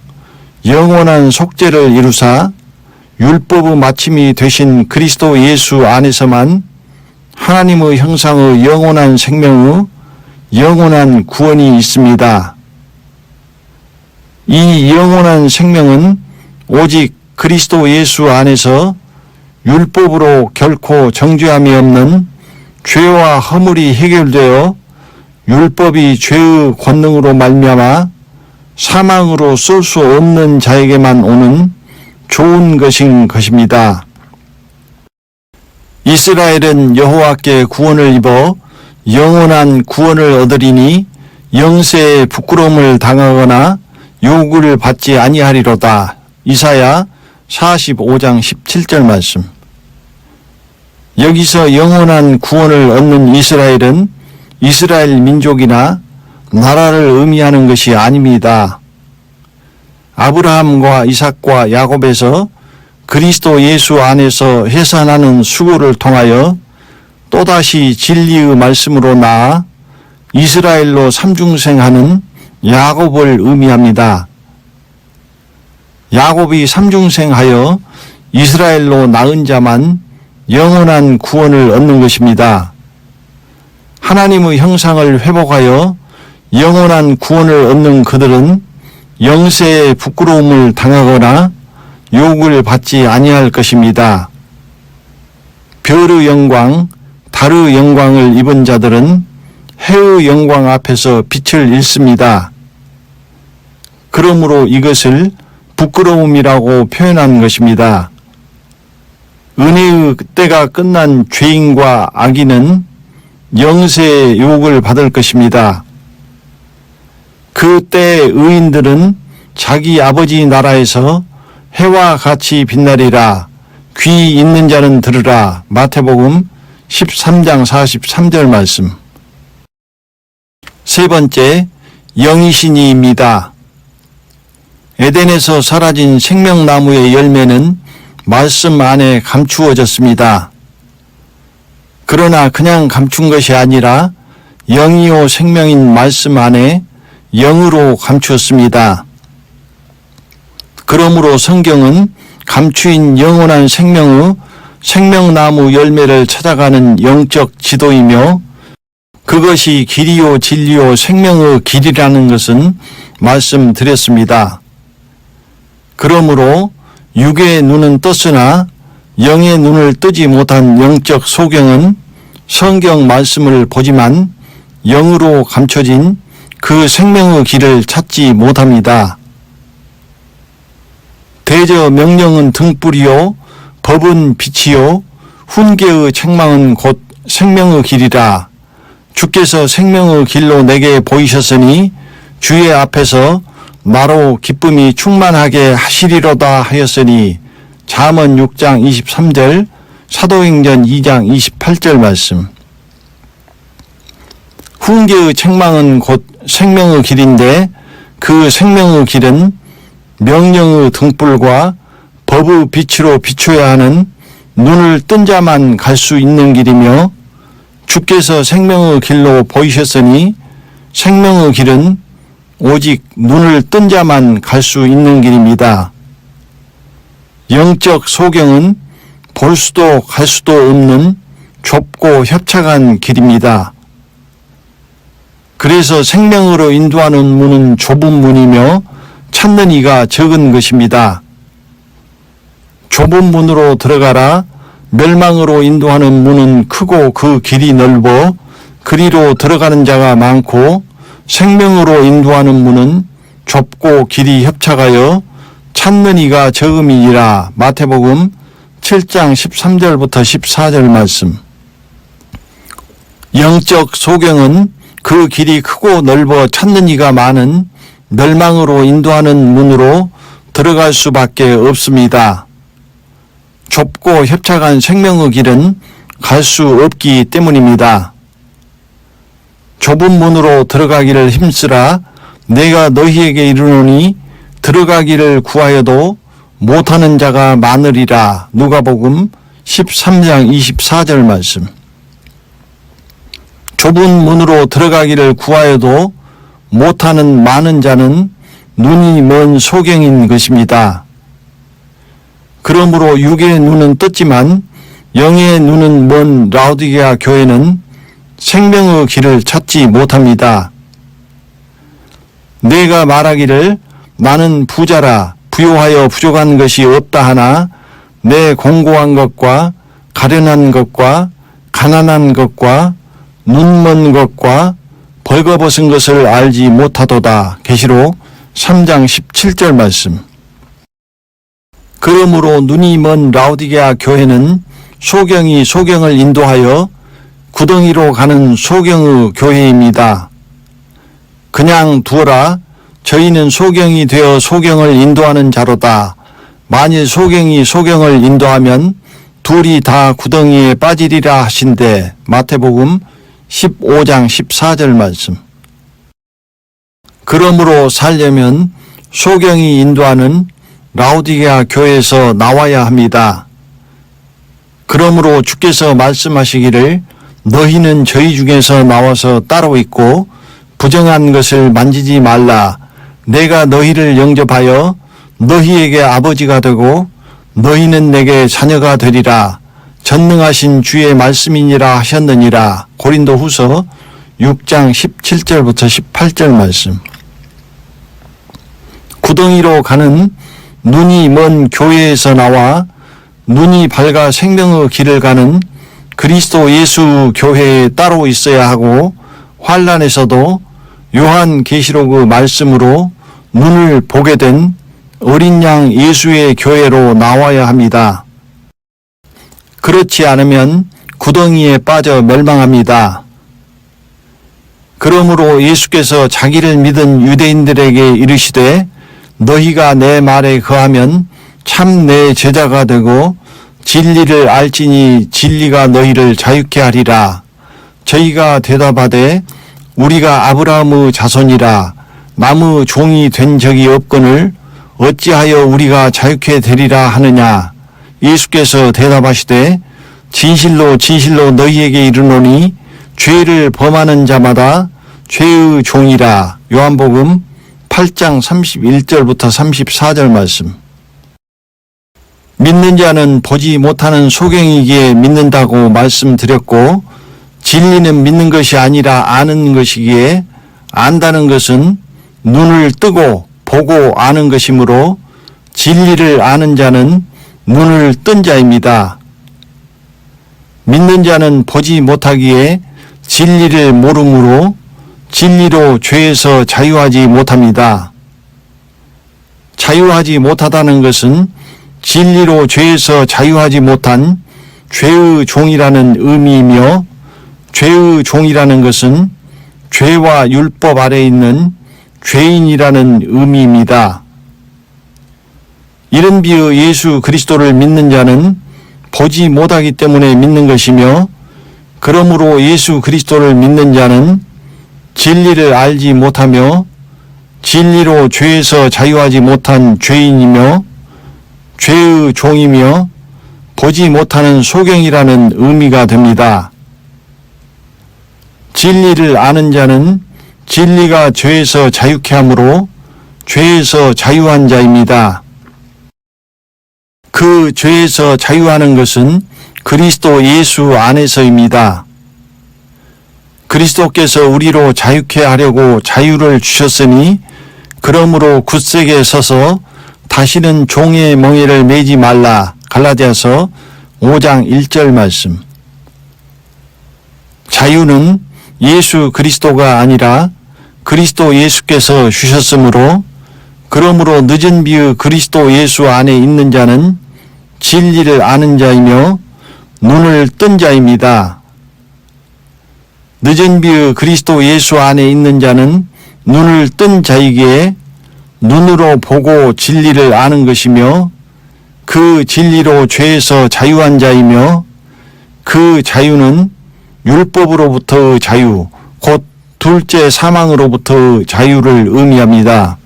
영원한 속죄를 이루사 율법의 마침이 되신 그리스도 예수 안에서만 하나님의 형상의 영원한 생명의 영원한 구원이 있습니다. 이 영원한 생명은 오직 그리스도 예수 안에서 율법으로 결코 정죄함이 없는 죄와 허물이 해결되어 율법이 죄의 권능으로 말미암아 사망으로 쏠 수 없는 자에게만 오는 좋은 것인 것입니다. 이스라엘은 여호와께 구원을 입어 영원한 구원을 얻으리니 영세의 부끄러움을 당하거나 요구를 받지 아니하리로다. 이사야 45장 17절 말씀. 여기서 영원한 구원을 얻는 이스라엘은 이스라엘 민족이나 나라를 의미하는 것이 아닙니다. 아브라함과 이삭과 야곱에서 그리스도 예수 안에서 해산하는 수고를 통하여 또다시 진리의 말씀으로 나아 이스라엘로 삼중생하는 야곱을 의미합니다. 야곱이 삼중생하여 이스라엘로 낳은 자만 영원한 구원을 얻는 것입니다. 하나님의 형상을 회복하여 영원한 구원을 얻는 그들은 영세의 부끄러움을 당하거나 욕을 받지 아니할 것입니다. 별의 영광, 달의 영광을 입은 자들은 해의 영광 앞에서 빛을 잃습니다. 그러므로 이것을 부끄러움이라고 표현한 것입니다. 은혜의 때가 끝난 죄인과 악인은 영세의 욕을 받을 것입니다. 그 때의 의인들은 자기 아버지 나라에서 해와 같이 빛나리라. 귀 있는 자는 들으라. 마태복음 13장 43절 말씀. 세 번째, 영이신이입니다. 에덴에서 사라진 생명나무의 열매는 말씀 안에 감추어졌습니다. 그러나 그냥 감춘 것이 아니라 영이요 생명인 말씀 안에 영으로 감추었습니다. 그러므로 성경은 감추인 영원한 생명의 생명나무 열매를 찾아가는 영적 지도이며 그것이 길이요 진리요 생명의 길이라는 것은 말씀드렸습니다. 그러므로 육의 눈은 떴으나 영의 눈을 뜨지 못한 영적 소경은 성경 말씀을 보지만 영으로 감춰진 그 생명의 길을 찾지 못합니다. 대저 명령은 등불이요 법은 빛이요 훈계의 책망은 곧 생명의 길이라. 주께서 생명의 길로 내게 보이셨으니 주의 앞에서 나로 기쁨이 충만하게 하시리로다 하였으니 잠언 6장 23절, 사도행전 2장 28절 말씀. 훈계의 책망은 곧 생명의 길인데 그 생명의 길은 명령의 등불과 법의 빛으로 비춰야 하는 눈을 뜬 자만 갈 수 있는 길이며 주께서 생명의 길로 보이셨으니 생명의 길은 오직 눈을 뜬 자만 갈 수 있는 길입니다. 영적 소경은 볼 수도 갈 수도 없는 좁고 협착한 길입니다. 그래서 생명으로 인도하는 문은 좁은 문이며 찾는 이가 적은 것입니다. 좁은 문으로 들어가라. 멸망으로 인도하는 문은 크고 그 길이 넓어 그리로 들어가는 자가 많고 생명으로 인도하는 문은 좁고 길이 협착하여 찾는 이가 적음이니라. 마태복음 7장 13절부터 14절 말씀. 영적 소경은 그 길이 크고 넓어 찾는 이가 많은 멸망으로 인도하는 문으로 들어갈 수밖에 없습니다. 좁고 협착한 생명의 길은 갈 수 없기 때문입니다. 좁은 문으로 들어가기를 힘쓰라. 내가 너희에게 이르노니 들어가기를 구하여도 못하는 자가 많으리라. 누가복음 13장 24절 말씀. 좁은 문으로 들어가기를 구하여도 못하는 많은 자는 눈이 먼 소경인 것입니다. 그러므로 육의 눈은 떴지만 영의 눈은 먼 라오디게아 교회는 생명의 길을 찾지 못합니다. 내가 말하기를 나는 부자라 부요하여 부족한 것이 없다 하나 내 공고한 것과 가련한 것과 가난한 것과 눈먼 것과 벌거벗은 것을 알지 못하도다. 계시록 3장 17절 말씀. 그러므로 눈이 먼 라오디게아 교회는 소경이 소경을 인도하여 구덩이로 가는 소경의 교회입니다. 그냥 두어라. 저희는 소경이 되어 소경을 인도하는 자로다. 만일 소경이 소경을 인도하면 둘이 다 구덩이에 빠지리라 하신대. 마태복음 15장 14절 말씀. 그러므로 살려면 소경이 인도하는 라오디게아 교회에서 나와야 합니다. 그러므로 주께서 말씀하시기를 너희는 저희 중에서 나와서 따로 있고 부정한 것을 만지지 말라. 내가 너희를 영접하여 너희에게 아버지가 되고 너희는 내게 자녀가 되리라. 전능하신 주의 말씀이니라 하셨느니라. 고린도후서 6장 17절부터 18절 말씀. 구덩이로 가는 눈이 먼 교회에서 나와 눈이 밝아 생명의 길을 가는 그리스도 예수 교회에 따로 있어야 하고 환난에서도 요한계시록의 말씀으로 눈을 보게 된 어린 양 예수의 교회로 나와야 합니다. 그렇지 않으면 구덩이에 빠져 멸망합니다. 그러므로 예수께서 자기를 믿은 유대인들에게 이르시되 너희가 내 말에 거하면 참 내 제자가 되고 진리를 알지니 진리가 너희를 자유케 하리라. 저희가 대답하되 우리가 아브라함의 자손이라 남의 종이 된 적이 없거늘 어찌하여 우리가 자유케 되리라 하느냐. 예수께서 대답하시되 진실로 진실로 너희에게 이르노니 죄를 범하는 자마다 죄의 종이라. 요한복음 8장 31절부터 34절 말씀. 믿는 자는 보지 못하는 소경이기에 믿는다고 말씀드렸고 진리는 믿는 것이 아니라 아는 것이기에 안다는 것은 눈을 뜨고 보고 아는 것이므로 진리를 아는 자는 눈을 뜬 자입니다. 믿는 자는 보지 못하기에 진리를 모르므로 진리로 죄에서 자유하지 못합니다. 자유하지 못하다는 것은 진리로 죄에서 자유하지 못한 죄의 종이라는 의미이며 죄의 종이라는 것은 죄와 율법 아래에 있는 죄인이라는 의미입니다. 이른 비의 예수 그리스도를 믿는 자는 보지 못하기 때문에 믿는 것이며 그러므로 예수 그리스도를 믿는 자는 진리를 알지 못하며 진리로 죄에서 자유하지 못한 죄인이며 죄의 종이며 보지 못하는 소경이라는 의미가 됩니다. 진리를 아는 자는 진리가 죄에서 자유케 하므로 죄에서 자유한 자입니다. 그 죄에서 자유하는 것은 그리스도 예수 안에서입니다. 그리스도께서 우리로 자유케 하려고 자유를 주셨으니 그러므로 굳세게 서서 다시는 종의 멍에를 매지 말라. 갈라디아서 5장 1절 말씀. 자유는 예수 그리스도가 아니라 그리스도 예수께서 주셨으므로 그러므로 늦은 비의 그리스도 예수 안에 있는 자는 진리를 아는 자이며 눈을 뜬 자입니다. 늦은 비의 그리스도 예수 안에 있는 자는 눈을 뜬 자이기에 눈으로 보고 진리를 아는 것이며 그 진리로 죄에서 자유한 자이며 그 자유는 율법으로부터의 자유, 곧 둘째 사망으로부터의 자유를 의미합니다.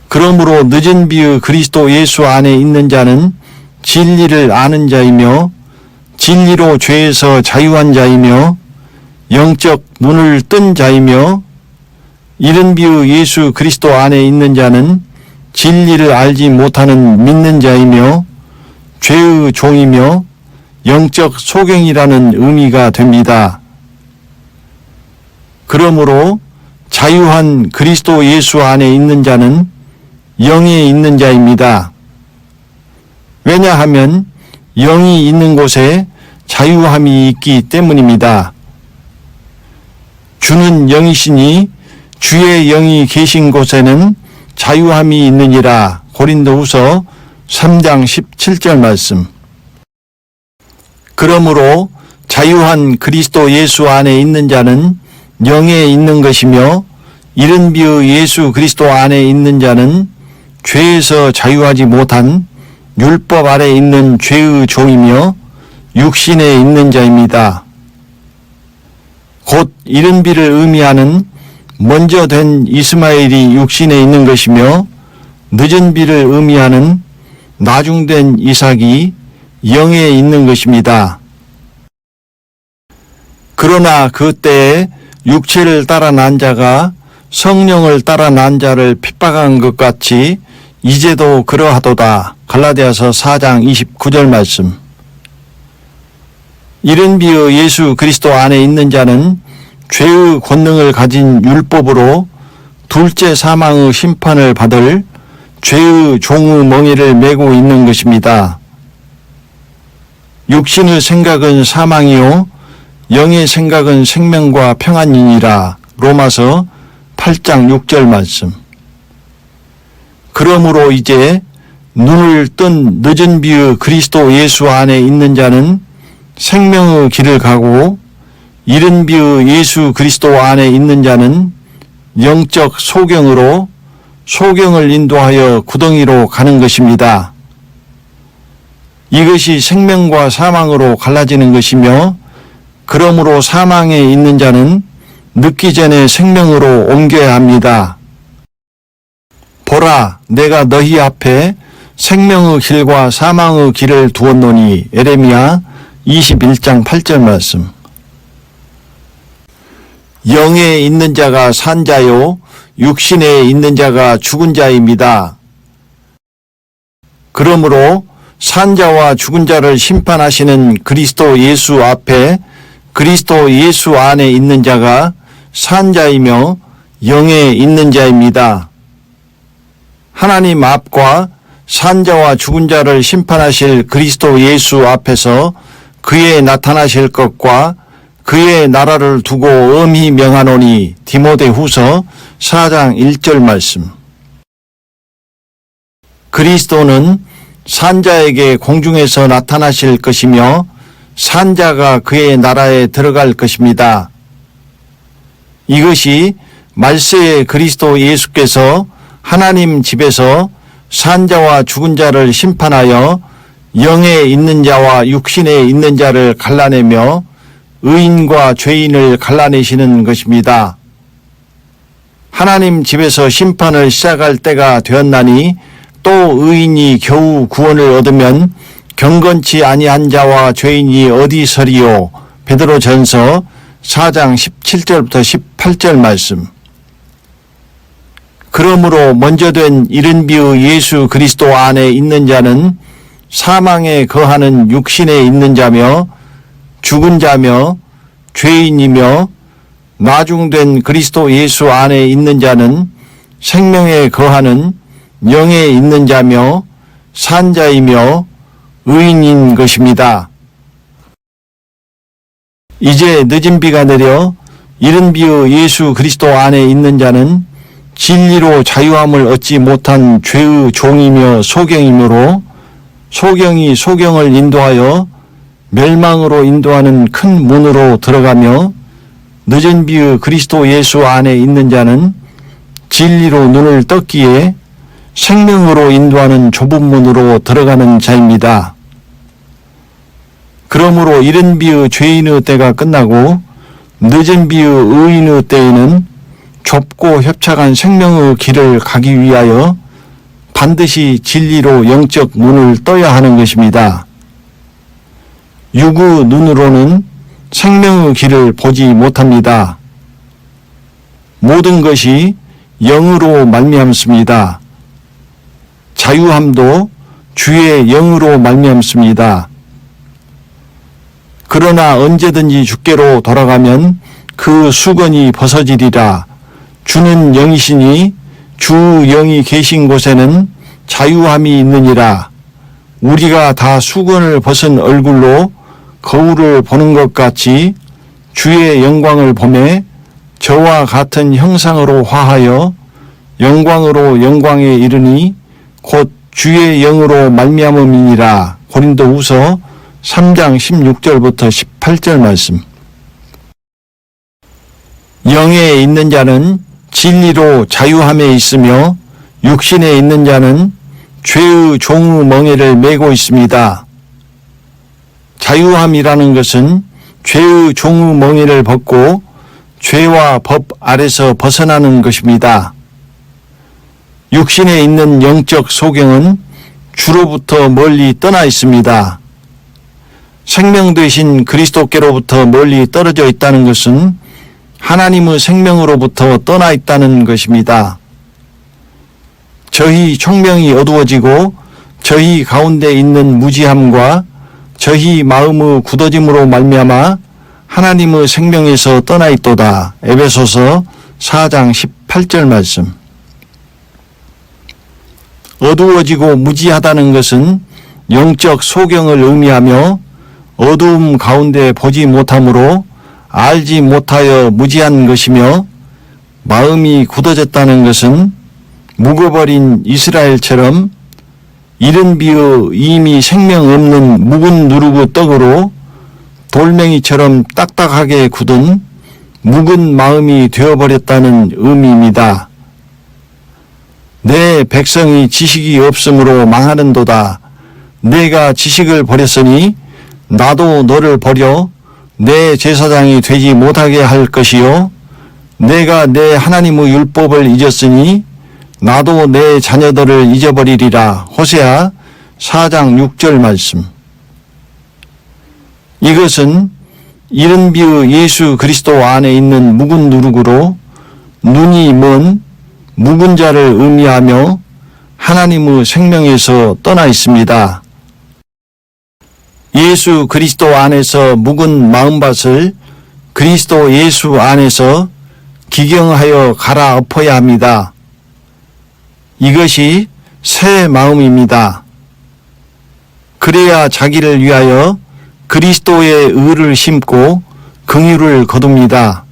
그러므로 늦은 비의 그리스도 예수 안에 있는 자는 진리를 아는 자이며 진리로 죄에서 자유한 자이며 영적 눈을 뜬 자이며 이른 비의 예수 그리스도 안에 있는 자는 진리를 알지 못하는 믿는 자이며 죄의 종이며 영적 소경이라는 의미가 됩니다. 그러므로 자유한 그리스도 예수 안에 있는 자는 영에 있는 자입니다. 왜냐하면 영이 있는 곳에 자유함이 있기 때문입니다. 주는 영이시니 주의 영이 계신 곳에는 자유함이 있느니라. 고린도후서 3장 17절 말씀. 그러므로 자유한 그리스도 예수 안에 있는 자는 영에 있는 것이며 이른 비의 예수 그리스도 안에 있는 자는 죄에서 자유하지 못한 율법 아래 있는 죄의 종이며 육신에 있는 자입니다. 곧 이른 비를 의미하는 먼저 된 이스마엘이 육신에 있는 것이며 늦은 비를 의미하는 나중된 이삭이 영에 있는 것입니다. 그러나 그때에 육체를 따라 난 자가 성령을 따라 난 자를 핍박한 것 같이 이제도 그러하도다. 갈라디아서 4장 29절 말씀. 이른 비의 예수 그리스도 안에 있는 자는 죄의 권능을 가진 율법으로 둘째 사망의 심판을 받을 죄의 종의 멍에를 메고 있는 것입니다. 육신의 생각은 사망이요 영의 생각은 생명과 평안이니라. 로마서 8장 6절 말씀. 그러므로 이제 눈을 뜬 늦은 비의 그리스도 예수 안에 있는 자는 생명의 길을 가고 이른 비의 예수 그리스도 안에 있는 자는 영적 소경으로 소경을 인도하여 구덩이로 가는 것입니다. 이것이 생명과 사망으로 갈라지는 것이며 그러므로 사망에 있는 자는 늦기 전에 생명으로 옮겨야 합니다. 보라, 내가 너희 앞에 생명의 길과 사망의 길을 두었노니. 에레미야 21장 8절 말씀. 영에 있는 자가 산 자요 육신에 있는 자가 죽은 자입니다. 그러므로 산 자와 죽은 자를 심판하시는 그리스도 예수 앞에 그리스도 예수 안에 있는 자가 산 자이며 영에 있는 자입니다. 하나님 앞과 산 자와 죽은 자를 심판하실 그리스도 예수 앞에서 그의 나타나실 것과 그의 나라를 두고 엄히 명하노니. 디모데후서 4장 1절 말씀. 그리스도는 산자에게 공중에서 나타나실 것이며 산자가 그의 나라에 들어갈 것입니다. 이것이 말세의 그리스도 예수께서 하나님 집에서 산자와 죽은 자를 심판하여 영에 있는 자와 육신에 있는 자를 갈라내며 의인과 죄인을 갈라내시는 것입니다. 하나님 집에서 심판을 시작할 때가 되었나니 또 의인이 겨우 구원을 얻으면 경건치 아니한 자와 죄인이 어디 서리요. 베드로전서 4장 17절부터 18절 말씀. 그러므로 먼저 된 이른 비의 예수 그리스도 안에 있는 자는 사망에 거하는 육신에 있는 자며 죽은 자며 죄인이며 나중된 그리스도 예수 안에 있는 자는 생명에 거하는 영에 있는 자며 산 자이며 의인인 것입니다. 이제 늦은 비가 내려 이른 비의 예수 그리스도 안에 있는 자는 진리로 자유함을 얻지 못한 죄의 종이며 소경이므로 소경이 소경을 인도하여 멸망으로 인도하는 큰 문으로 들어가며 늦은 비의 그리스도 예수 안에 있는 자는 진리로 눈을 떴기에 생명으로 인도하는 좁은 문으로 들어가는 자입니다. 그러므로 이른 비의 죄인의 때가 끝나고 늦은 비의 의인의 때에는 좁고 협착한 생명의 길을 가기 위하여 반드시 진리로 영적 문을 떠야 하는 것입니다. 육의 눈으로는 생명의 길을 보지 못합니다. 모든 것이 영으로 말미암습니다. 자유함도 주의 영으로 말미암습니다. 그러나 언제든지 주께로 돌아가면 그 수건이 벗어지리라. 주는 영이시니 주 영이 계신 곳에는 자유함이 있느니라. 우리가 다 수건을 벗은 얼굴로 거울을 보는 것 같이 주의 영광을 보매 저와 같은 형상으로 화하여 영광으로 영광에 이르니 곧 주의 영으로 말미암음이니라. 고린도후서 3장 16절부터 18절 말씀. 영에 있는 자는 진리로 자유함에 있으며 육신에 있는 자는 죄의 종의 멍에를 메고 있습니다. 자유함이라는 것은 죄의 종의 멍에를 벗고 죄와 법 아래서 벗어나는 것입니다. 육신에 있는 영적 소경은 주로부터 멀리 떠나 있습니다. 생명 되신 그리스도께로부터 멀리 떨어져 있다는 것은 하나님의 생명으로부터 떠나 있다는 것입니다. 저희 총명이 어두워지고 저희 가운데 있는 무지함과 저희 마음의 굳어짐으로 말미암아 하나님의 생명에서 떠나 있도다. 에베소서 4장 18절 말씀. 어두워지고 무지하다는 것은 영적 소경을 의미하며 어두움 가운데 보지 못함으로 알지 못하여 무지한 것이며, 마음이 굳어졌다는 것은 묵어버린 이스라엘처럼 이른 비어 이미 생명 없는 묵은 누르고 떡으로 돌멩이처럼 딱딱하게 굳은 묵은 마음이 되어버렸다는 의미입니다. 내 백성이 지식이 없으므로 망하는도다. 내가 지식을 버렸으니 나도 너를 버려 내 제사장이 되지 못하게 할 것이요, 내가 내 하나님의 율법을 잊었으니 나도 내 자녀들을 잊어버리리라. 호세아 4장 6절 말씀. 이것은 이른 비의 예수 그리스도 안에 있는 묵은 누룩으로 눈이 먼 묵은 자를 의미하며 하나님의 생명에서 떠나 있습니다. 예수 그리스도 안에서 묵은 마음밭을 그리스도 예수 안에서 기경하여 갈아엎어야 합니다. 이것이 새 마음입니다. 그래야 자기를 위하여 그리스도의 의를 심고 긍휼을 거둡니다.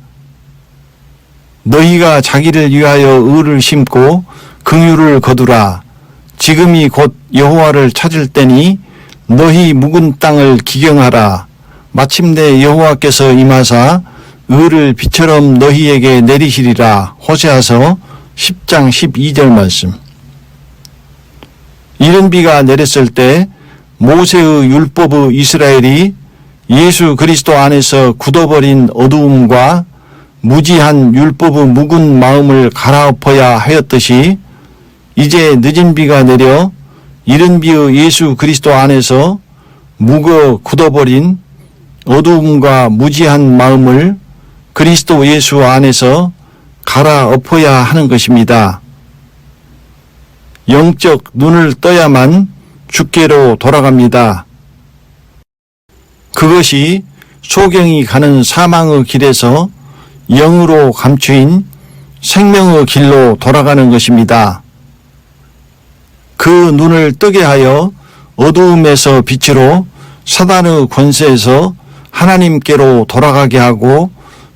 너희가 자기를 위하여 의를 심고 긍휼을 거두라. 지금이 곧 여호와를 찾을 때니 너희 묵은 땅을 기경하라. 마침내 여호와께서 임하사 의를 비처럼 너희에게 내리시리라. 호세아서 10장 12절 말씀. 이른 비가 내렸을 때 모세의 율법의 이스라엘이 예수 그리스도 안에서 굳어버린 어두움과 무지한 율법의 묵은 마음을 갈아엎어야 하였듯이, 이제 늦은 비가 내려 이른 비의 예수 그리스도 안에서 묵어 굳어버린 어두움과 무지한 마음을 그리스도 예수 안에서 갈아엎어야 하는 것입니다. 영적 눈을 떠야만 주께로 돌아갑니다. 그것이 소경이 가는 사망의 길에서 영으로 감추인 생명의 길로 돌아가는 것입니다. 그 눈을 뜨게 하여 어두움에서 빛으로 사단의 권세에서 하나님께로 돌아가게 하고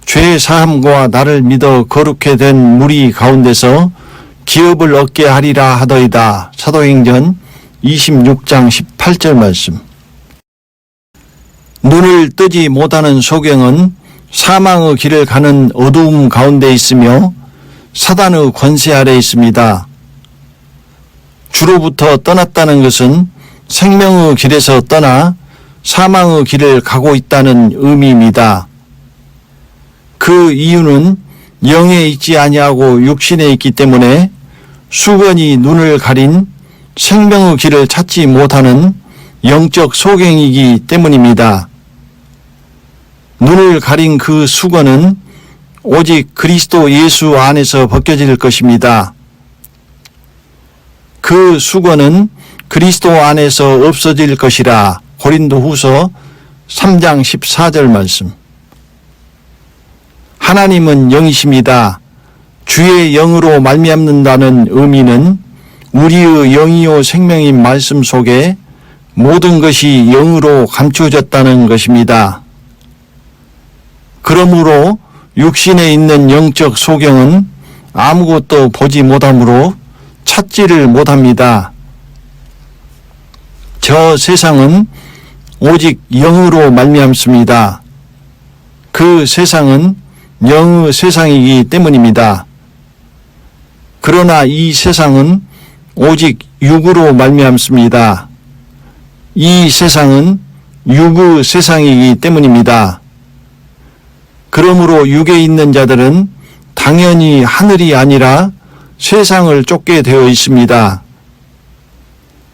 죄 사함과 나를 믿어 거룩해 된 무리 가운데서 기업을 얻게 하리라 하더이다. 사도행전 26장 18절 말씀. 눈을 뜨지 못하는 소경은 사망의 길을 가는 어두움 가운데 있으며 사단의 권세 아래 있습니다. 주로부터 떠났다는 것은 생명의 길에서 떠나 사망의 길을 가고 있다는 의미입니다. 그 이유는 영에 있지 아니하고 육신에 있기 때문에 수건이 눈을 가린 생명의 길을 찾지 못하는 영적 소경이기 때문입니다. 눈을 가린 그 수건은 오직 그리스도 예수 안에서 벗겨질 것입니다. 그 수건은 그리스도 안에서 없어질 것이라. 고린도후서 3장 14절 말씀. 하나님은 영이십니다. 주의 영으로 말미암는다는 의미는 우리의 영이요 생명인 말씀 속에 모든 것이 영으로 감추어졌다는 것입니다. 그러므로 육신에 있는 영적 소경은 아무것도 보지 못하므로 찾지를 못합니다. 저 세상은 오직 영으로 말미암습니다. 그 세상은 영의 세상이기 때문입니다. 그러나 이 세상은 오직 육으로 말미암습니다. 이 세상은 육의 세상이기 때문입니다. 그러므로 육에 있는 자들은 당연히 하늘이 아니라 세상을 쫓게 되어 있습니다.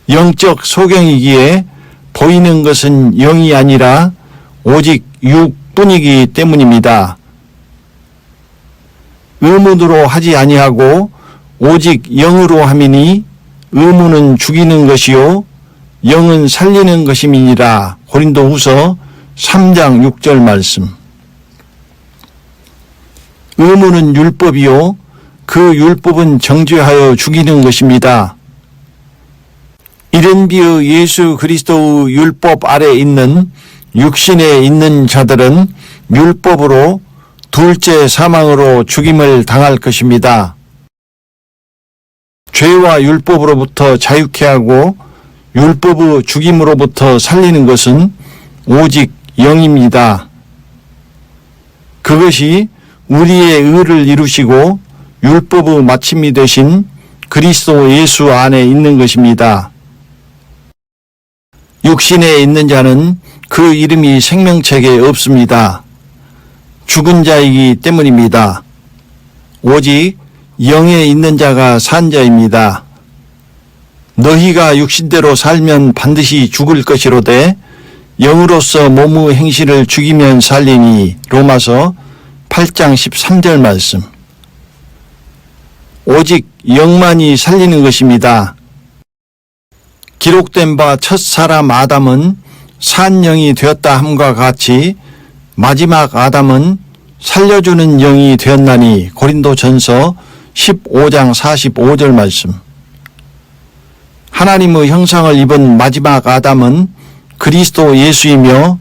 영적 소경이기에 보이는 것은 영이 아니라 오직 육뿐이기 때문입니다. 의문으로 하지 아니하고 오직 영으로 함이니 의문은 죽이는 것이요 영은 살리는 것임이니라. 고린도후서 3장 6절 말씀. 의문은 율법이요 그 율법은 정죄하여 죽이는 것입니다. 이른 비의 예수 그리스도의 율법 아래 있는 육신에 있는 자들은 율법으로 둘째 사망으로 죽임을 당할 것입니다. 죄와 율법으로부터 자유케 하고 율법의 죽임으로부터 살리는 것은 오직 영입니다. 그것이 우리의 의를 이루시고 율법의 마침이 되신 그리스도 예수 안에 있는 것입니다. 육신에 있는 자는 그 이름이 생명책에 없습니다. 죽은 자이기 때문입니다. 오직 영에 있는 자가 산 자입니다. 너희가 육신대로 살면 반드시 죽을 것이로되 영으로서 몸의 행실을 죽이면 살리니. 로마서 8장 13절 말씀. 오직 영만이 살리는 것입니다. 기록된 바 첫사람 아담은 산 영이 되었다 함과 같이 마지막 아담은 살려주는 영이 되었나니. 고린도전서 15장 45절 말씀. 하나님의 형상을 입은 마지막 아담은 그리스도 예수이며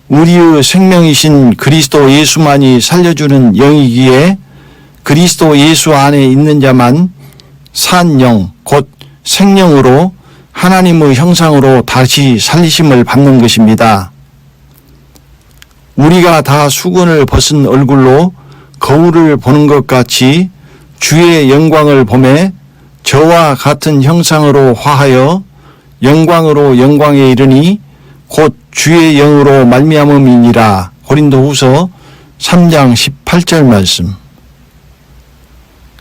우리의 생명이신 그리스도 예수만이 살려주는 영이기에 그리스도 예수 안에 있는 자만 산 영, 곧 생명으로 하나님의 형상으로 다시 살리심을 받는 것입니다. 우리가 다 수건을 벗은 얼굴로 거울을 보는 것 같이 주의 영광을 보매 저와 같은 형상으로 화하여 영광으로 영광에 이르니 곧 주의 영으로 말미암음이니라. 고린도후서 3장 18절 말씀.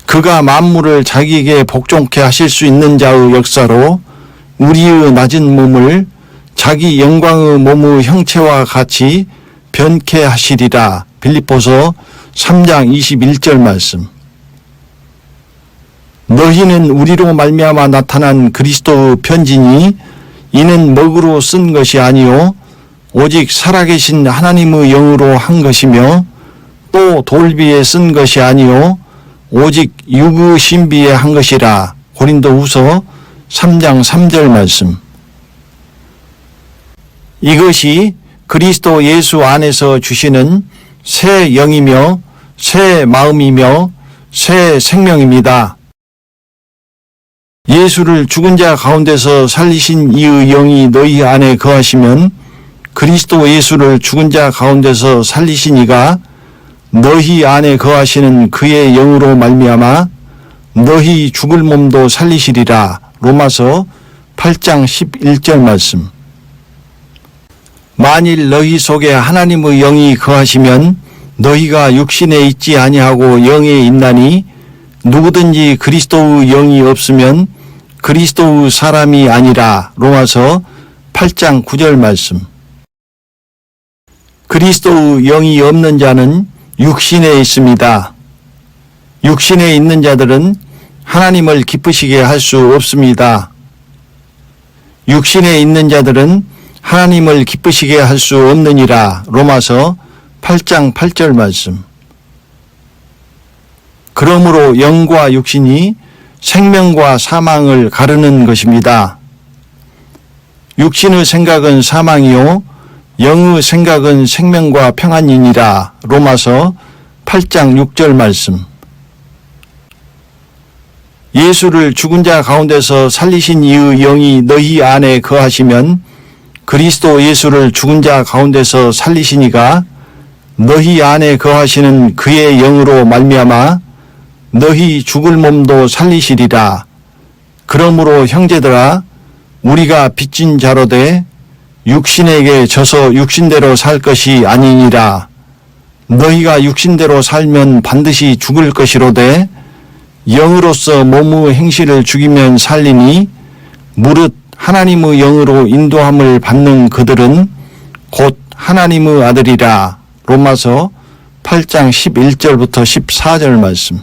그가 만물을 자기에게 복종케 하실 수 있는 자의 역사로 우리의 낮은 몸을 자기 영광의 몸의 형체와 같이 변케 하시리라. 빌립보서 3장 21절 말씀. 너희는 우리로 말미암아 나타난 그리스도의 편지니 이는 먹으로 쓴 것이 아니요 오직 살아계신 하나님의 영으로 한 것이며 또 돌비에 쓴 것이 아니요 오직 육의 신비에 한 것이라. 고린도후서 3장 3절 말씀. 이것이 그리스도 예수 안에서 주시는 새 영이며 새 마음이며 새 생명입니다. 예수를 죽은 자 가운데서 살리신 이의 영이 너희 안에 거하시면 그리스도 예수를 죽은 자 가운데서 살리신 이가 너희 안에 거하시는 그의 영으로 말미암아 너희 죽을 몸도 살리시리라. 로마서 8장 11절 말씀. 만일 너희 속에 하나님의 영이 거하시면 너희가 육신에 있지 아니하고 영에 있나니 누구든지 그리스도의 영이 없으면 그리스도의 사람이 아니라. 로마서 8장 9절 말씀. 그리스도의 영이 없는 자는 육신에 있습니다. 육신에 있는 자들은 하나님을 기쁘시게 할 수 없습니다. 육신에 있는 자들은 하나님을 기쁘시게 할 수 없느니라. 로마서 8장 8절 말씀. 그러므로 영과 육신이 생명과 사망을 가르는 것입니다. 육신의 생각은 사망이요 영의 생각은 생명과 평안이니라. 로마서 8장 6절 말씀. 예수를 죽은 자 가운데서 살리신 이의 영이 너희 안에 거하시면 그리스도 예수를 죽은 자 가운데서 살리신 이가 너희 안에 거하시는 그의 영으로 말미암아 너희 죽을 몸도 살리시리라. 그러므로 형제들아, 우리가 빚진 자로되 육신에게 져서 육신대로 살 것이 아니니라. 너희가 육신대로 살면 반드시 죽을 것이로되 영으로서 몸의 행실을 죽이면 살리니 무릇 하나님의 영으로 인도함을 받는 그들은 곧 하나님의 아들이라. 로마서 8장 11절부터 14절 말씀.